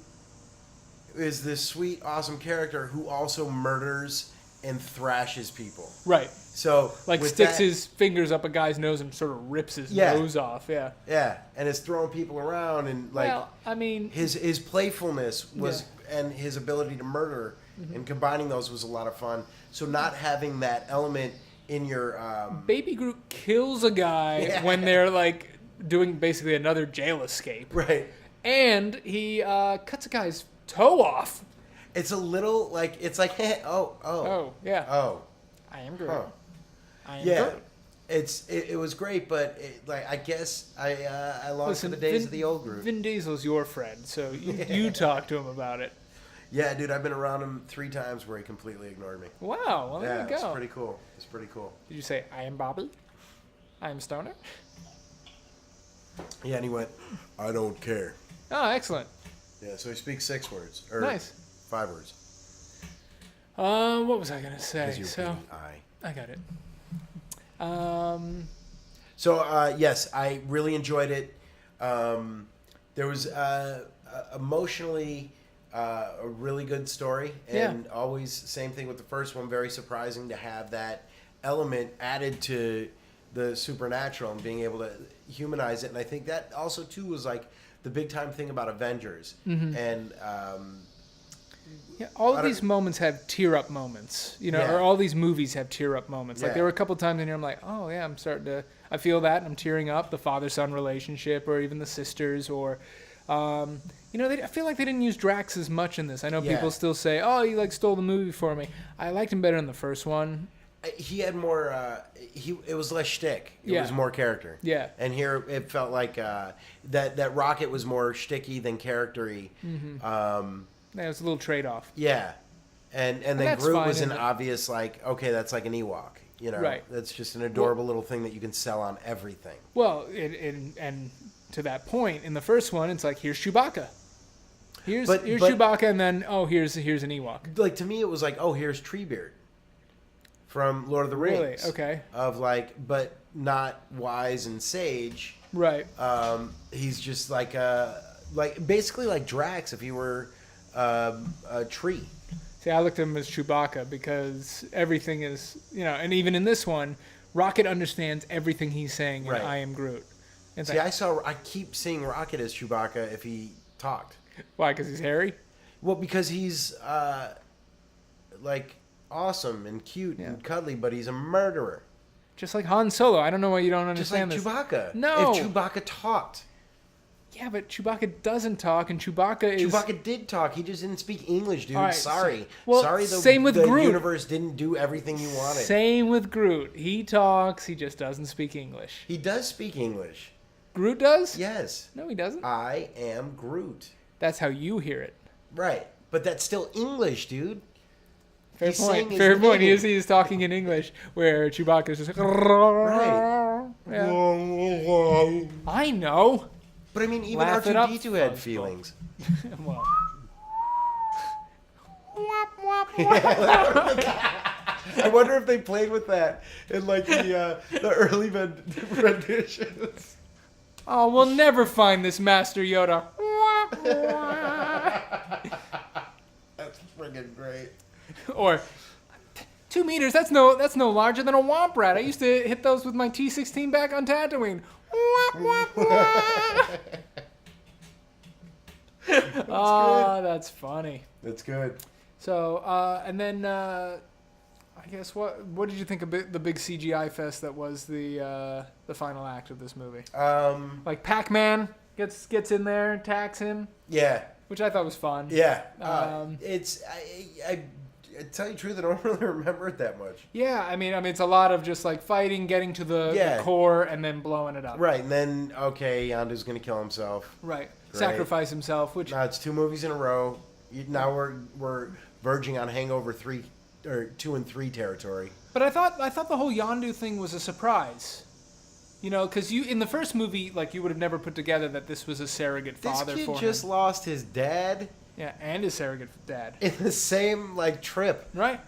is this sweet, awesome character who also murders and thrashes people. Right. So like sticks his fingers up a guy's nose and sort of rips his nose off. Yeah. Yeah, and is throwing people around and like. Well, I mean, his playfulness was and his ability to murder and combining those was a lot of fun. So not having that element in your Baby Groot kills a guy when they're like doing basically another jail escape. Right. And he cuts a guy's toe off. It's a little like it's like Oh yeah. Oh. I am Groot. Huh. I am Groot. It was great, but I guess I long for the days of the old Groot. Vin Diesel's your friend, so you talk to him about it. Yeah, dude, I've been around him 3 times where he completely ignored me. Wow, well there you go. It's pretty cool. It's pretty cool. Did you say I am Bobby? I am Stoner? Yeah, and he went, I don't care. Oh, excellent. Yeah, so he speaks 6 words. Or nice. 5 words. What was I gonna say? So I got it. So yes, I really enjoyed it. There was emotionally a really good story, and always same thing with the first one. Very surprising to have that element added to the supernatural and being able to humanize it. And I think that also too was like the big time thing about Avengers. And all of these moments have tear up moments, or all these movies have tear up moments. Like there were a couple times in here I'm like, oh yeah, I feel that and I'm tearing up. The father son relationship, or even the sisters, or I feel like they didn't use Drax as much in this. I know people still say, oh, you like stole the movie for me. I liked him better in the first one. He had more. It was less shtick. It was more character. Yeah. And here it felt like that Rocket was more shticky than charactery. Yeah, it was a little trade off. Yeah, and then Groot was an obvious like, okay, that's like an Ewok. Right. That's just an adorable little thing that you can sell on everything. Well, and to that point, in the first one, it's like, here's Chewbacca. Here's Chewbacca, and then here's an Ewok. Like to me, it was like, oh, here's Treebeard from Lord of the Rings. Really? Okay. Of like, but not wise and sage. Right. He's just like basically like Drax if he were a tree. See, I looked at him as Chewbacca because everything is, and even in this one, Rocket understands everything he's saying in Right. I Am Groot. It's See, like, I keep seeing Rocket as Chewbacca if he talked. why? Because he's hairy? Well, because he's like awesome and cute Yeah. and cuddly, but he's a murderer. Just like Han Solo. I don't know why you don't Just like understand this. Chewbacca. No. If Chewbacca talked. Yeah, but Chewbacca doesn't talk, and Chewbacca is... Chewbacca did talk. He just didn't speak English, dude. All right, Sorry. well, Sorry same with the Groot. universe didn't do everything you wanted. Same with Groot. He talks, he just doesn't speak English. He does speak English. Groot does? Yes. No, he doesn't. I am Groot. That's how you hear it. Right. But that's still English, dude. Fair He's saying point. his Fair point. name. He's talking in English, where Chewbacca's just like... Right. Yeah. I know. But I mean, even Laugh it up, R2-D2 had Fuzzball. feelings. Well... I wonder if they played with that in like the early renditions. Oh, we'll never find this Master Yoda. That's friggin' great. Or 2 meters. That's no larger than a womp rat. I used to hit those with my T-16 back on Tatooine. That's funny. That's good. So, and then I guess what did you think of the big CGI fest that was the final act of this movie? Like Pac-Man gets in there, attacks him, Yeah. which I thought was fun. Yeah. It's I tell you the truth, I don't really remember it that much. Yeah, I mean, it's a lot of just like fighting, getting to the core, and then blowing it up. Right, and then okay, Yondu's gonna kill himself. Right. Great. Sacrifice himself, which Now it's 2 movies in a row. Now we're verging on Hangover 3 or 2 and 3 territory. But I thought the whole Yondu thing was a surprise. Because in the first movie, like, you would have never put together that this was a surrogate father This for kid just him. lost his dad Yeah, and his surrogate dad. in the same trip. Right.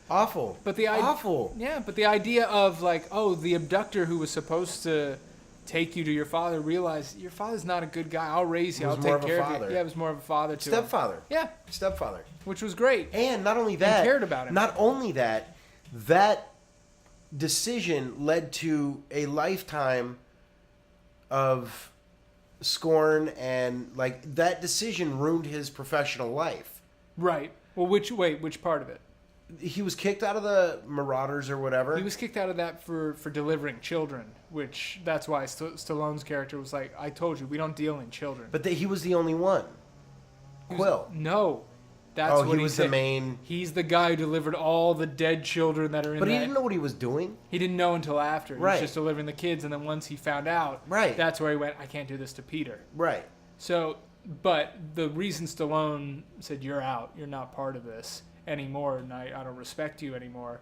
Awful. But awful. Yeah, but the idea of like, the abductor who was supposed to take you to your father realized your father's not a good guy. I'll raise you. It I'll was more take of a care of father. you. Yeah, it was more of a father to him. Stepfather. Yeah, Stepfather. which was great. And not only that, cared about him. Not only that, that decision led to a lifetime of scorn, and like that decision ruined his professional life. Right. Well, which part of it? He was kicked out of the Marauders or whatever. He was kicked out of that for delivering children, which that's why Stallone's character was like, I told you, we don't deal in children. But he was the only one. Quill. No. That's Oh, what he was said. the main. He's the guy who delivered all the dead children that are in But he that. didn't know what he was doing. He didn't know until after. He Right. was just delivering the kids, and then once he found out, Right. that's where he went, I can't do this to Peter. Right. So, but the reason Stallone said, you're out, you're not part of this anymore, and I don't respect you anymore,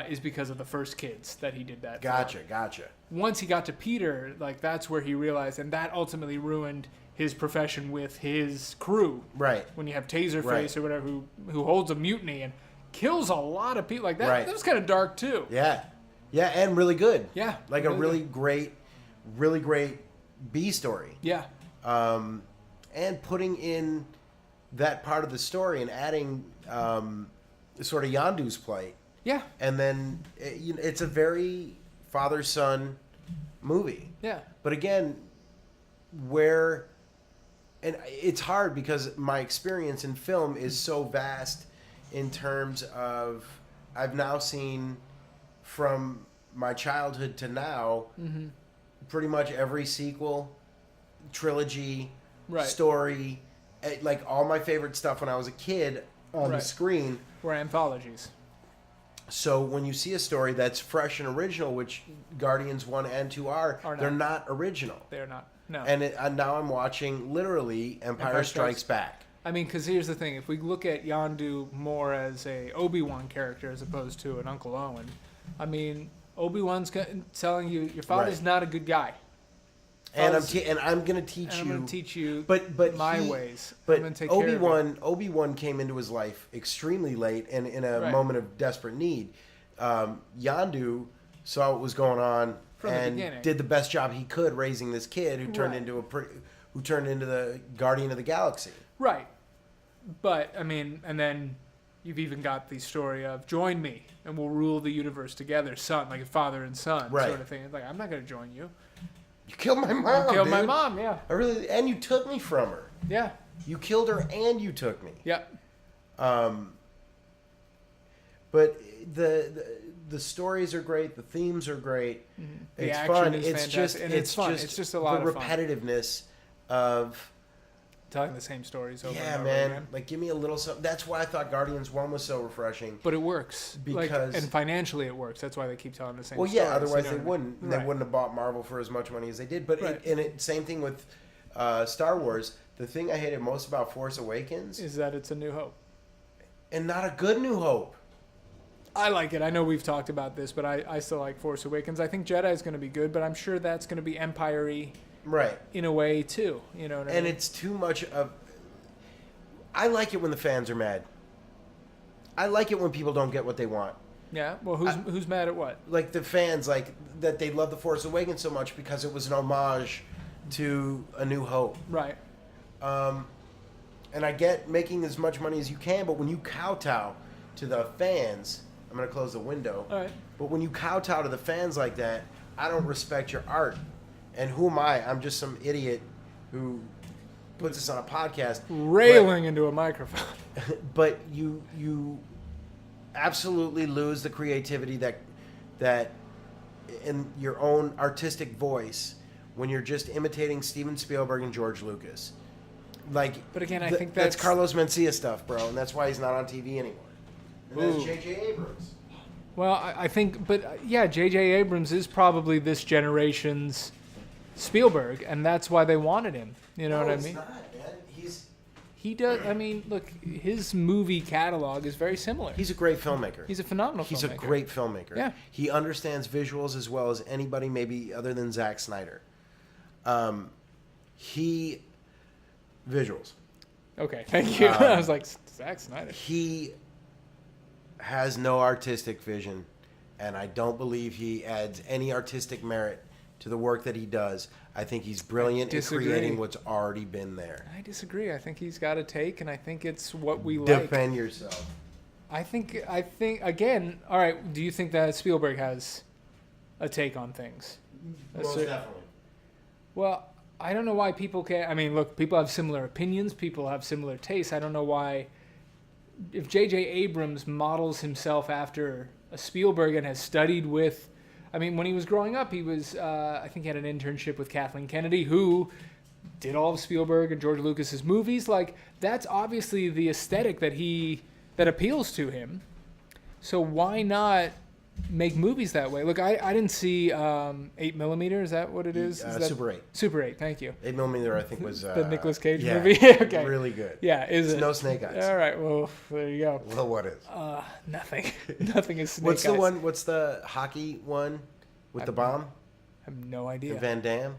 is because of the first kids that he did that for. Gotcha. Once he got to Peter, like, that's where he realized, and that ultimately ruined his profession with his crew. Right. When you have Taserface Right. or whatever, who holds a mutiny and kills a lot of people like that. Right. That was kind of dark too. Yeah. Yeah, and really good. Yeah, Like really a really great B story. Yeah. And putting in that part of the story and adding sort of Yondu's plight. Yeah. And then it's a very father-son movie. Yeah. But again, and it's hard because my experience in film is so vast in terms of I've now seen from my childhood to now pretty much every sequel, trilogy, Right. story, like all my favorite stuff when I was a kid on the Right. screen. We're anthologies. So when you see a story that's fresh and original, which Guardians 1 and 2 are not. they're not original. They're not. No. And now I'm watching literally Empire Strikes Back. I mean, because here's the thing: if we look at Yondu more as a Obi-Wan character as opposed to an Uncle Owen, I mean, Obi-Wan's telling you your father's Right. not a good guy. And Father's- I'm going to teach I'm you. going to teach you But my he- ways. But I'm going to take care of you. Obi-Wan came into his life extremely late and in a Right. moment of desperate need. Yondu saw what was going on From the and beginning. did the best job he could raising this kid who turned Right. into the Guardian of the Galaxy. Right. But, I mean, and then You've even got the story of join me and we'll rule the universe together, son, like a father and son sort of thing. It's like, I'm not going to join you. You killed my mom, You killed my mom, yeah. And you took me from her. Yeah. You killed her and you took me. Yep. But the stories are great. The themes are great. Mm-hmm. It's action fun. is it's fantastic. just And it's fun. It's just a lot the of fun. repetitiveness of Telling the same stories over yeah, and over man. again. Like, give me a little something. That's why I thought Guardians 1 was so refreshing. But it works. Because and financially it works. That's why they keep telling the same well, stories. yeah. Otherwise, you know they what I mean? wouldn't. Right. They wouldn't have bought Marvel for as much money as they did. But Right. same thing with Star Wars. The thing I hated most about Force Awakens Is that it's a New Hope. and not a good New Hope. I like it. I know we've talked about this, but I still like Force Awakens. I think Jedi is going to be good, but I'm sure that's going to be Empire-y Right. in a way too. You know what I mean? And it's too much of. I like it when the fans are mad. I like it when people don't get what they want. Yeah. Well, who's mad at what? Like the fans, like that they love the Force Awakens so much because it was an homage to A New Hope. Right. And I get making as much money as you can, but when you kowtow to the fans, I'm gonna close the window. All right. But when you kowtow to the fans like that, I don't respect your art. And who am I? I'm just some idiot who puts this on a podcast. Railing into a microphone. But you absolutely lose the creativity that in your own artistic voice when you're just imitating Steven Spielberg and George Lucas. Like, But again, I think that's Carlos Mencia stuff, bro, and that's why he's not on TV anymore. And that's Ooh. J.J. Abrams. Well, I think, but yeah, J.J. Abrams is probably this generation's Spielberg, and that's why they wanted him. You know what I mean? It's not, man. He does. I mean, look, his movie catalog is very similar. He's a great filmmaker. He's a phenomenal He's filmmaker. a great filmmaker. Yeah. He understands visuals as well as anybody, maybe other than Zack Snyder. Visuals. Okay, thank you. I was like, Zack Snyder. He has no artistic vision, and I don't believe he adds any artistic merit to the work that he does. I think he's brilliant in disagree. creating what's already been there. I disagree. I think he's got a take, and I think it's what we like. Defend yourself. I think again. All right. Do you think that Spielberg has a take on things? Most definitely. Well, I don't know why people can't. I mean, look, people have similar opinions. People have similar tastes. I don't know why. If J.J. Abrams models himself after a Spielberg and has studied with, I mean, when he was growing up, he was, I think he had an internship with Kathleen Kennedy, who did all of Spielberg and George Lucas's movies. Like, that's obviously the aesthetic that appeals to him. So why not make movies that way? Look, I didn't see 8mm. Is that what it is? Is that Super 8. Super 8, thank you. 8mm, I think, was... The Nicolas Cage yeah, movie? Okay. really good. Yeah, is It's it? no Snake Eyes. All right, well, there you go. Well, what is? Nothing. Nothing is Snake What's the Eyes. one? What's the hockey one with the bomb? I have no idea. Van Damme?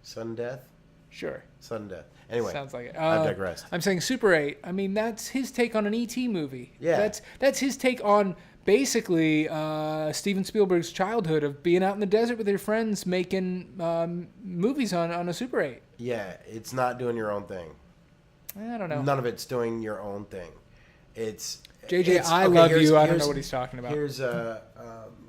Sudden Death? Sure. Sudden Death. Anyway, Sounds like it. I've digressed. I'm saying Super 8. I mean, that's his take on an E.T. movie. Yeah. That's his take on basically Steven Spielberg's childhood of being out in the desert with your friends making movies on a Super 8. Yeah, it's not doing your own thing. I don't know. None of it's doing your own thing. It's JJ, it's, I okay, love here's- you. I don't here's- know what he's talking about. Here's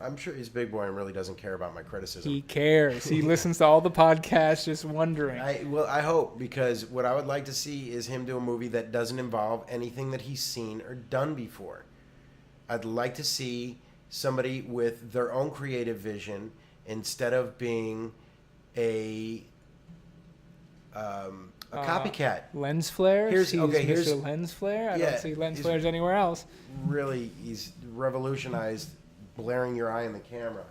I'm sure he's a big boy and really doesn't care about my criticism. He cares. He listens to all the podcasts just wondering. I hope, because what I would like to see is him do a movie that doesn't involve anything that he's seen or done before. I'd like to see somebody with their own creative vision instead of being a copycat. Lens flares. Here's Mr. Lens flare. I don't see lens flares anywhere else. Really, he's revolutionized blaring your eye in the camera.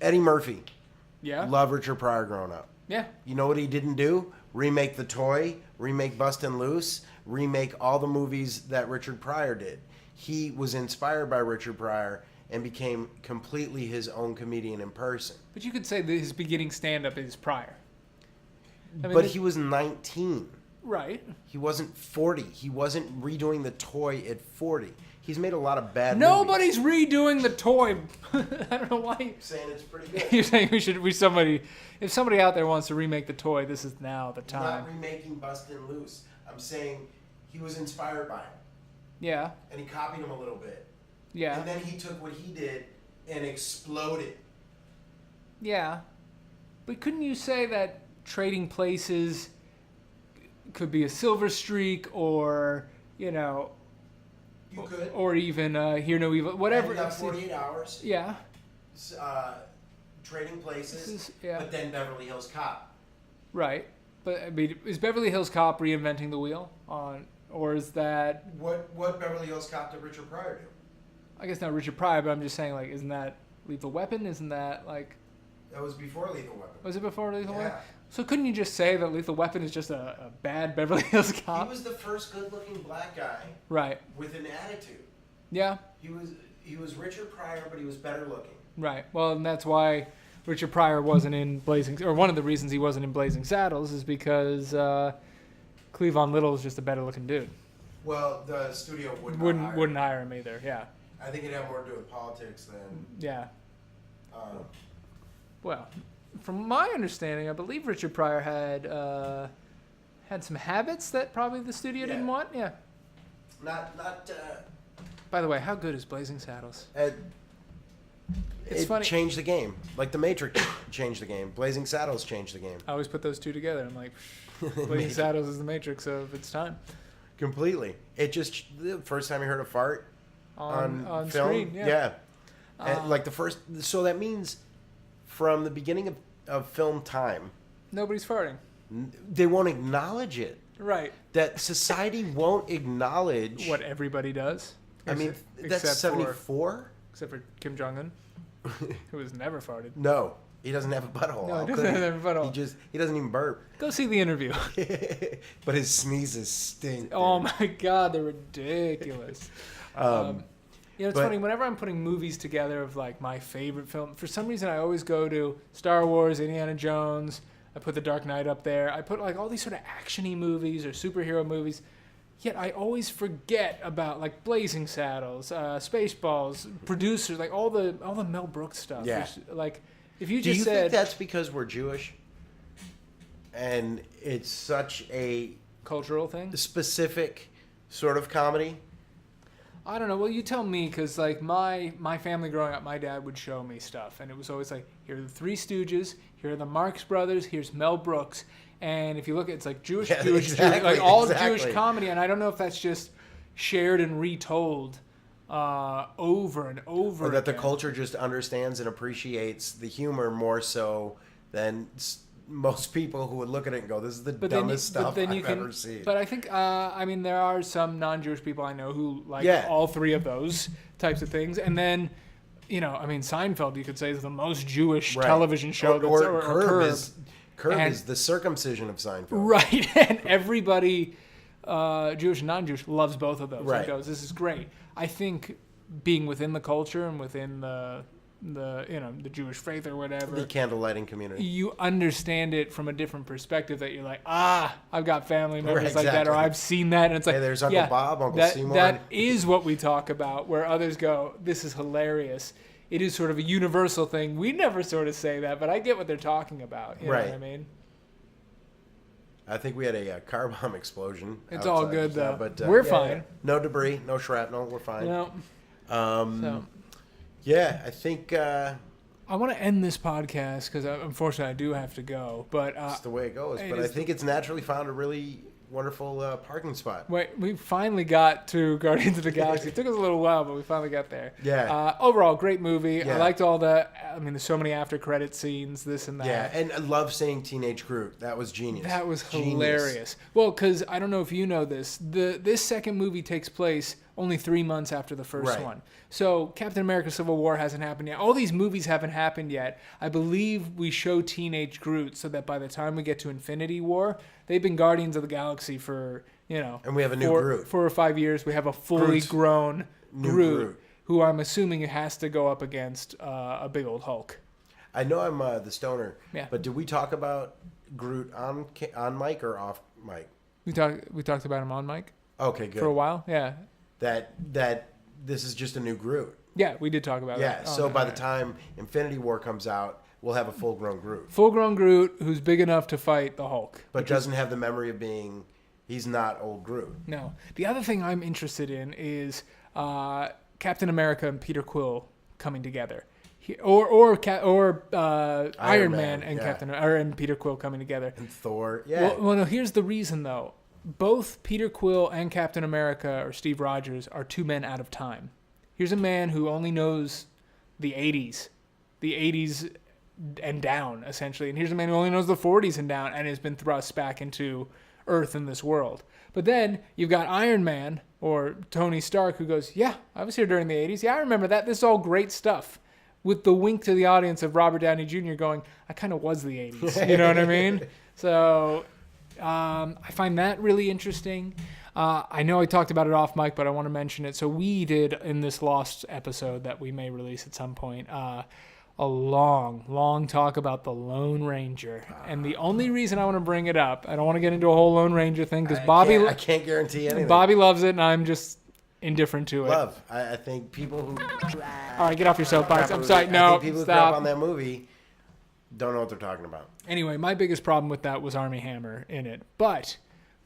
Eddie Murphy. Yeah. Love Richard Pryor growing up. Yeah. You know what he didn't do? Remake The Toy, remake Bustin' Loose, remake all the movies that Richard Pryor did. He was inspired by Richard Pryor and became completely his own comedian in person. But you could say that his beginning stand-up is Pryor. I mean, But he was 19. Right. He wasn't 40. He wasn't redoing The Toy at 40. He's made a lot of bad Nobody's redoing The Toy. I don't know why. movies. Saying it's pretty good. You're saying if somebody out there wants to remake The Toy, this is now the time. Not remaking Bustin' Loose. I'm saying he was inspired by him. Yeah. And he copied him a little bit. Yeah. And then he took what he did and exploded. Yeah. But couldn't you say that Trading Places could be a Silver Streak or, you know... You could. Or even Hear No Evil, whatever. And you got 48 Hours. Yeah. Trading Places. Yeah. But then Beverly Hills Cop. Right. But, I mean, is Beverly Hills Cop reinventing the wheel? Or is that... What Beverly Hills Cop did Richard Pryor do? I guess not Richard Pryor, but I'm just saying, like, isn't that Lethal Weapon? Isn't that, like... That was before Lethal Weapon. Was it before Lethal Yeah. Weapon? So couldn't you just say that Lethal Weapon is just a bad Beverly Hills Cop? He was the first good-looking black guy. Right. With an attitude. Yeah. He was Richard Pryor, but he was better looking. Right. Well, and that's why Richard Pryor wasn't in Blazing... Or one of the reasons he wasn't in Blazing Saddles is because Cleavon Little is just a better-looking dude. Well, the studio wouldn't hire him either, yeah. I think it had more to do with politics than... Yeah. Well, from my understanding, I believe Richard Pryor had some habits that probably the studio didn't want. Yeah. Not. By the way, how good is Blazing Saddles? It's It funny. changed the game. Like The Matrix changed the game. Blazing Saddles changed the game. I always put those two together. I'm like, Blazing Saddles is the Matrix of its time. Completely. It just the first time you heard a fart on film. Screen. Yeah. And like the first. So that means from the beginning of film time, Nobody's farting. they won't acknowledge it. Right. That society won't acknowledge What everybody does. I mean, that's Except 74. Except for Kim Jong-un, who has never farted. No, he doesn't have a butthole. No, How he could doesn't have a butthole. He doesn't even burp. Go see the interview. But his sneezes stink. Oh dude. my God, they're ridiculous. It's funny. Whenever I'm putting movies together of like my favorite film, for some reason I always go to Star Wars, Indiana Jones. I put The Dark Knight up there. I put like all these sort of action-y movies or superhero movies. Yet I always forget about like Blazing Saddles, Spaceballs, producers, like all the Mel Brooks stuff. Yeah. Which, like if you Do just you said think that's because we're Jewish? And it's such a cultural thing. specific sort of comedy? I don't know. Well, you tell me, because like my family growing up, my dad would show me stuff, and it was always like, here are the Three Stooges, here are the Marx Brothers, here's Mel Brooks, and if you look at it's like Jewish, Jewish, like all Jewish comedy, and I don't know if that's just shared and retold over and over. Or that the again. culture just understands and appreciates the humor more so than most people who would look at it and go, "This is the dumbest stuff I've ever seen." But I think, I mean, there are some non-Jewish people I know who like all three of those types of things. And then, you know, I mean, Seinfeld, you could say, is the most Jewish television show. Or Curb is the circumcision of Seinfeld. Right. And everybody, Jewish and non-Jewish, loves both of those. Right. And goes, this is great. I think being within the culture and within the Jewish faith or whatever, The candlelighting community. you understand it from a different perspective, that you're like, I've got family members like that, or I've seen that, and it's like, Hey, there's Uncle Bob, Uncle Seymour. That is what we talk about, where others go, this is hilarious. It is sort of a universal thing. We never sort of say that, but I get what they're talking about. You know what I mean? I think we had a car bomb explosion. It's all outside good, just now, though. but We're fine. No debris, no shrapnel. We're fine. No. Yeah, I think I want to end this podcast because unfortunately I do have to go. But that's the way it goes. But I think it's naturally found a really wonderful parking spot. Wait, we finally got to Guardians of the Galaxy. It took us a little while, but we finally got there. Yeah. Overall, great movie. Yeah. I liked there's so many after credit scenes, this and that. Yeah, and I love seeing Teenage Groot. That was genius. That was hilarious. Well, because I don't know if you know this. This second movie takes place only 3 months after the first one. So Captain America Civil War hasn't happened yet. All these movies haven't happened yet. I believe we show Teenage Groot so that by the time we get to Infinity War, they've been Guardians of the Galaxy for, and we have a new Groot. 4 or 5 years. We have a fully grown Groot, who I'm assuming has to go up against a big old Hulk. I know I'm the stoner, Yeah. but did we talk about Groot on mic or off mic? We talked about him on mic. Okay, good. For a while, yeah. That this is just a new Groot. Yeah, we did talk about that. Yeah, so by the time Infinity War comes out, we'll have a full-grown Groot. Full-grown Groot who's big enough to fight the Hulk. But doesn't have the memory of being... He's not old Groot. No. The other thing I'm interested in is Captain America and Peter Quill coming together. Iron Man and and Peter Quill coming together. And Thor. Yeah. Well, no, here's the reason, though. Both Peter Quill and Captain America, or Steve Rogers, are two men out of time. Here's a man who only knows the 80s and down, essentially. And here's a man who only knows the 40s and down and has been thrust back into Earth in this world. But then you've got Iron Man, or Tony Stark, who goes, yeah, I was here during the 80s. Yeah, I remember that. This is all great stuff. With the wink to the audience of Robert Downey Jr. going, I kind of was the 80s. You know what I mean? So I find that really interesting. I know I talked about it off mic, but I want to mention it. So we did, in this Lost episode that we may release at some point, a long talk about the Lone Ranger. And the only reason I want to bring it up, I don't want to get into a whole Lone Ranger thing, because I can't guarantee anything. Bobby loves it, and I'm just indifferent to it. I think people who... All right, get off your soapbox. I'm sorry. No, I think people who crap stop. on that movie don't know what they're talking about. Anyway, my biggest problem with that was Armie Hammer in it. But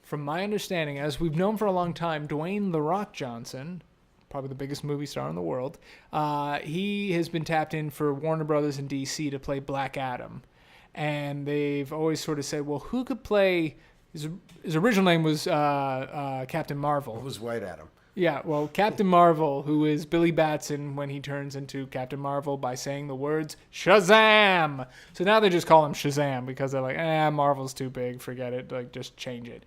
from my understanding, as we've known for a long time, Dwayne "The Rock" Johnson, probably the biggest movie star in the world, he has been tapped in for Warner Brothers and DC to play Black Adam. And they've always sort of said, well, who could play... His original name was Captain Marvel. It was White Adam. Yeah, well, Captain Marvel, who is Billy Batson when he turns into Captain Marvel by saying the words Shazam. So now they just call him Shazam because they're like, Marvel's too big, forget it, like just change it.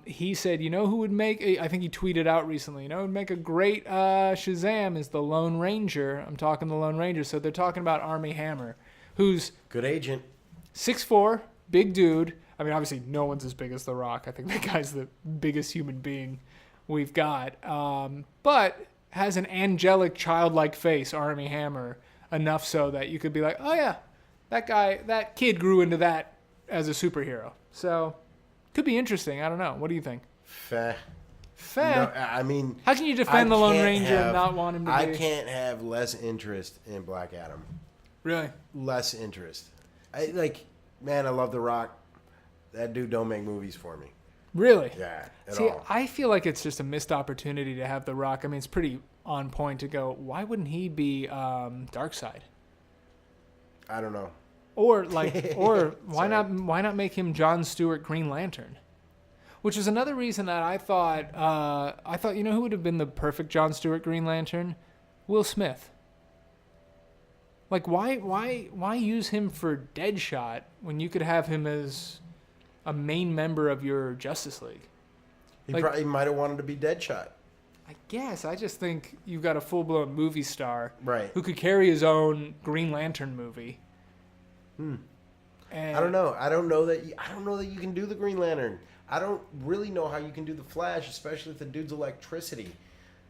He said, you know who would make, I think he tweeted out recently, who would make a great Shazam is the Lone Ranger. I'm talking the Lone Ranger. So they're talking about Armie Hammer, who's good agent, 6'4", big dude. I mean, obviously no one's as big as The Rock. I think that guy's the biggest human being we've got, but has an angelic, childlike face, Armie Hammer, enough so that you could be like, oh yeah, that kid grew into that as a superhero. So, could be interesting. I don't know. What do you think? Feh. No, I mean, how can you defend the Lone Ranger and not want him to be? I can't have less interest in Black Adam. Really? Less interest. I love The Rock. That dude don't make movies for me. Really? Yeah, See, all. I feel like it's just a missed opportunity to have The Rock. I mean, it's pretty on point to go, why wouldn't he be Darkseid? I don't know. Or why not make him Jon Stewart Green Lantern? Which is another reason that I thought who would have been the perfect Jon Stewart Green Lantern? Will Smith. Like why use him for Deadshot when you could have him as a main member of your Justice League? He probably might have wanted to be Deadshot. I guess. I just think you've got a full-blown movie star who could carry his own Green Lantern movie. And I don't know. I don't know that you can do the Green Lantern. I don't really know how you can do the Flash, especially if the dude's electricity,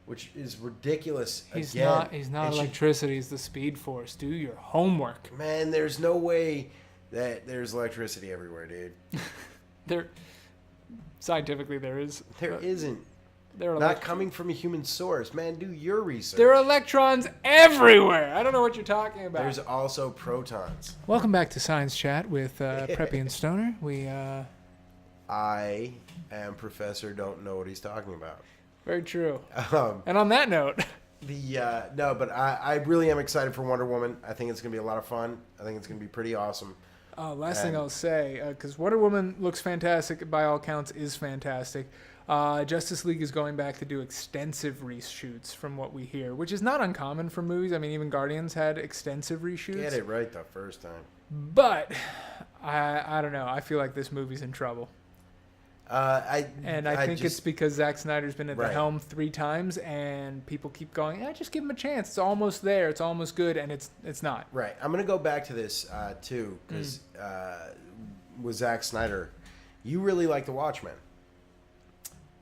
which is ridiculous. He's not electricity. He's the Speed Force. Do your homework. Man, there's no way that there's electricity everywhere, dude. Scientifically, there is. There isn't. They're not coming from a human source. Man, do your research. There are electrons everywhere. I don't know what you're talking about. There's also protons. Welcome back to Science Chat with Preppy and Stoner. I am Professor Don't Know What He's Talking about. Very true. And on that note... but I really am excited for Wonder Woman. I think it's going to be a lot of fun. I think it's going to be pretty awesome. Last thing I'll say, because Wonder Woman looks fantastic, by all counts, is fantastic. Justice League is going back to do extensive reshoots from what we hear, which is not uncommon for movies. I mean, even Guardians had extensive reshoots. Get it right the first time. But, I don't know. I feel like this movie's in trouble. I think it's because Zack Snyder's been at the helm 3 times, and people keep going, just give him a chance. It's almost there. It's almost good, and it's not. Right. I'm going to go back to this, too, because with Zack Snyder, you really like The Watchmen.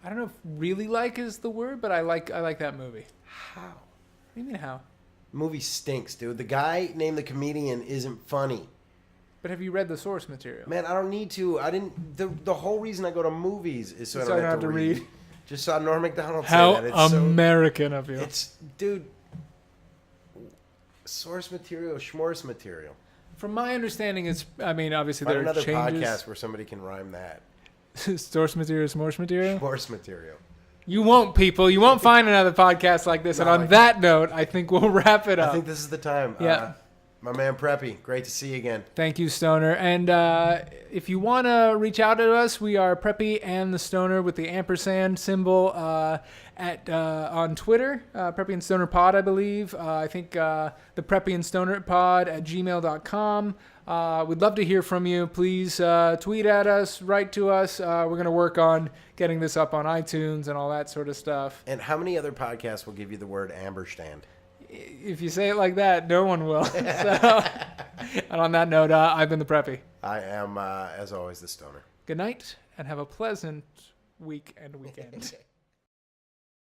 I don't know if really like is the word, but I like that movie. How? What do you mean how? The movie stinks, dude. The guy named the comedian isn't funny. But have you read the source material? Man, I don't need to. I didn't. The whole reason I go to movies is so I don't have to read. Just saw Norm Macdonald say that. It's American of you. Dude, source material, schmorse material. From my understanding, obviously there are another changes. podcast where somebody can rhyme that. Source material, s'mores material. Horse material. You won't, people. You won't find another podcast like this. No, and on that note, I think we'll wrap it up. I think this is the time. Yeah. My man Preppy, great to see you again. Thank you, Stoner. And if you want to reach out to us, we are Preppy and the Stoner with the ampersand symbol on Twitter, Preppy and Stoner Pod, I believe. I think the Preppy and Stoner Pod at gmail.com. We'd love to hear from you. Please tweet at us, write to us. We're going to work on getting this up on iTunes and all that sort of stuff. And how many other podcasts will give you the word amberstand? If you say it like that, no one will. So, and on that note, I've been the Preppy. I am, as always, the Stoner. Good night, and have a pleasant week and weekend.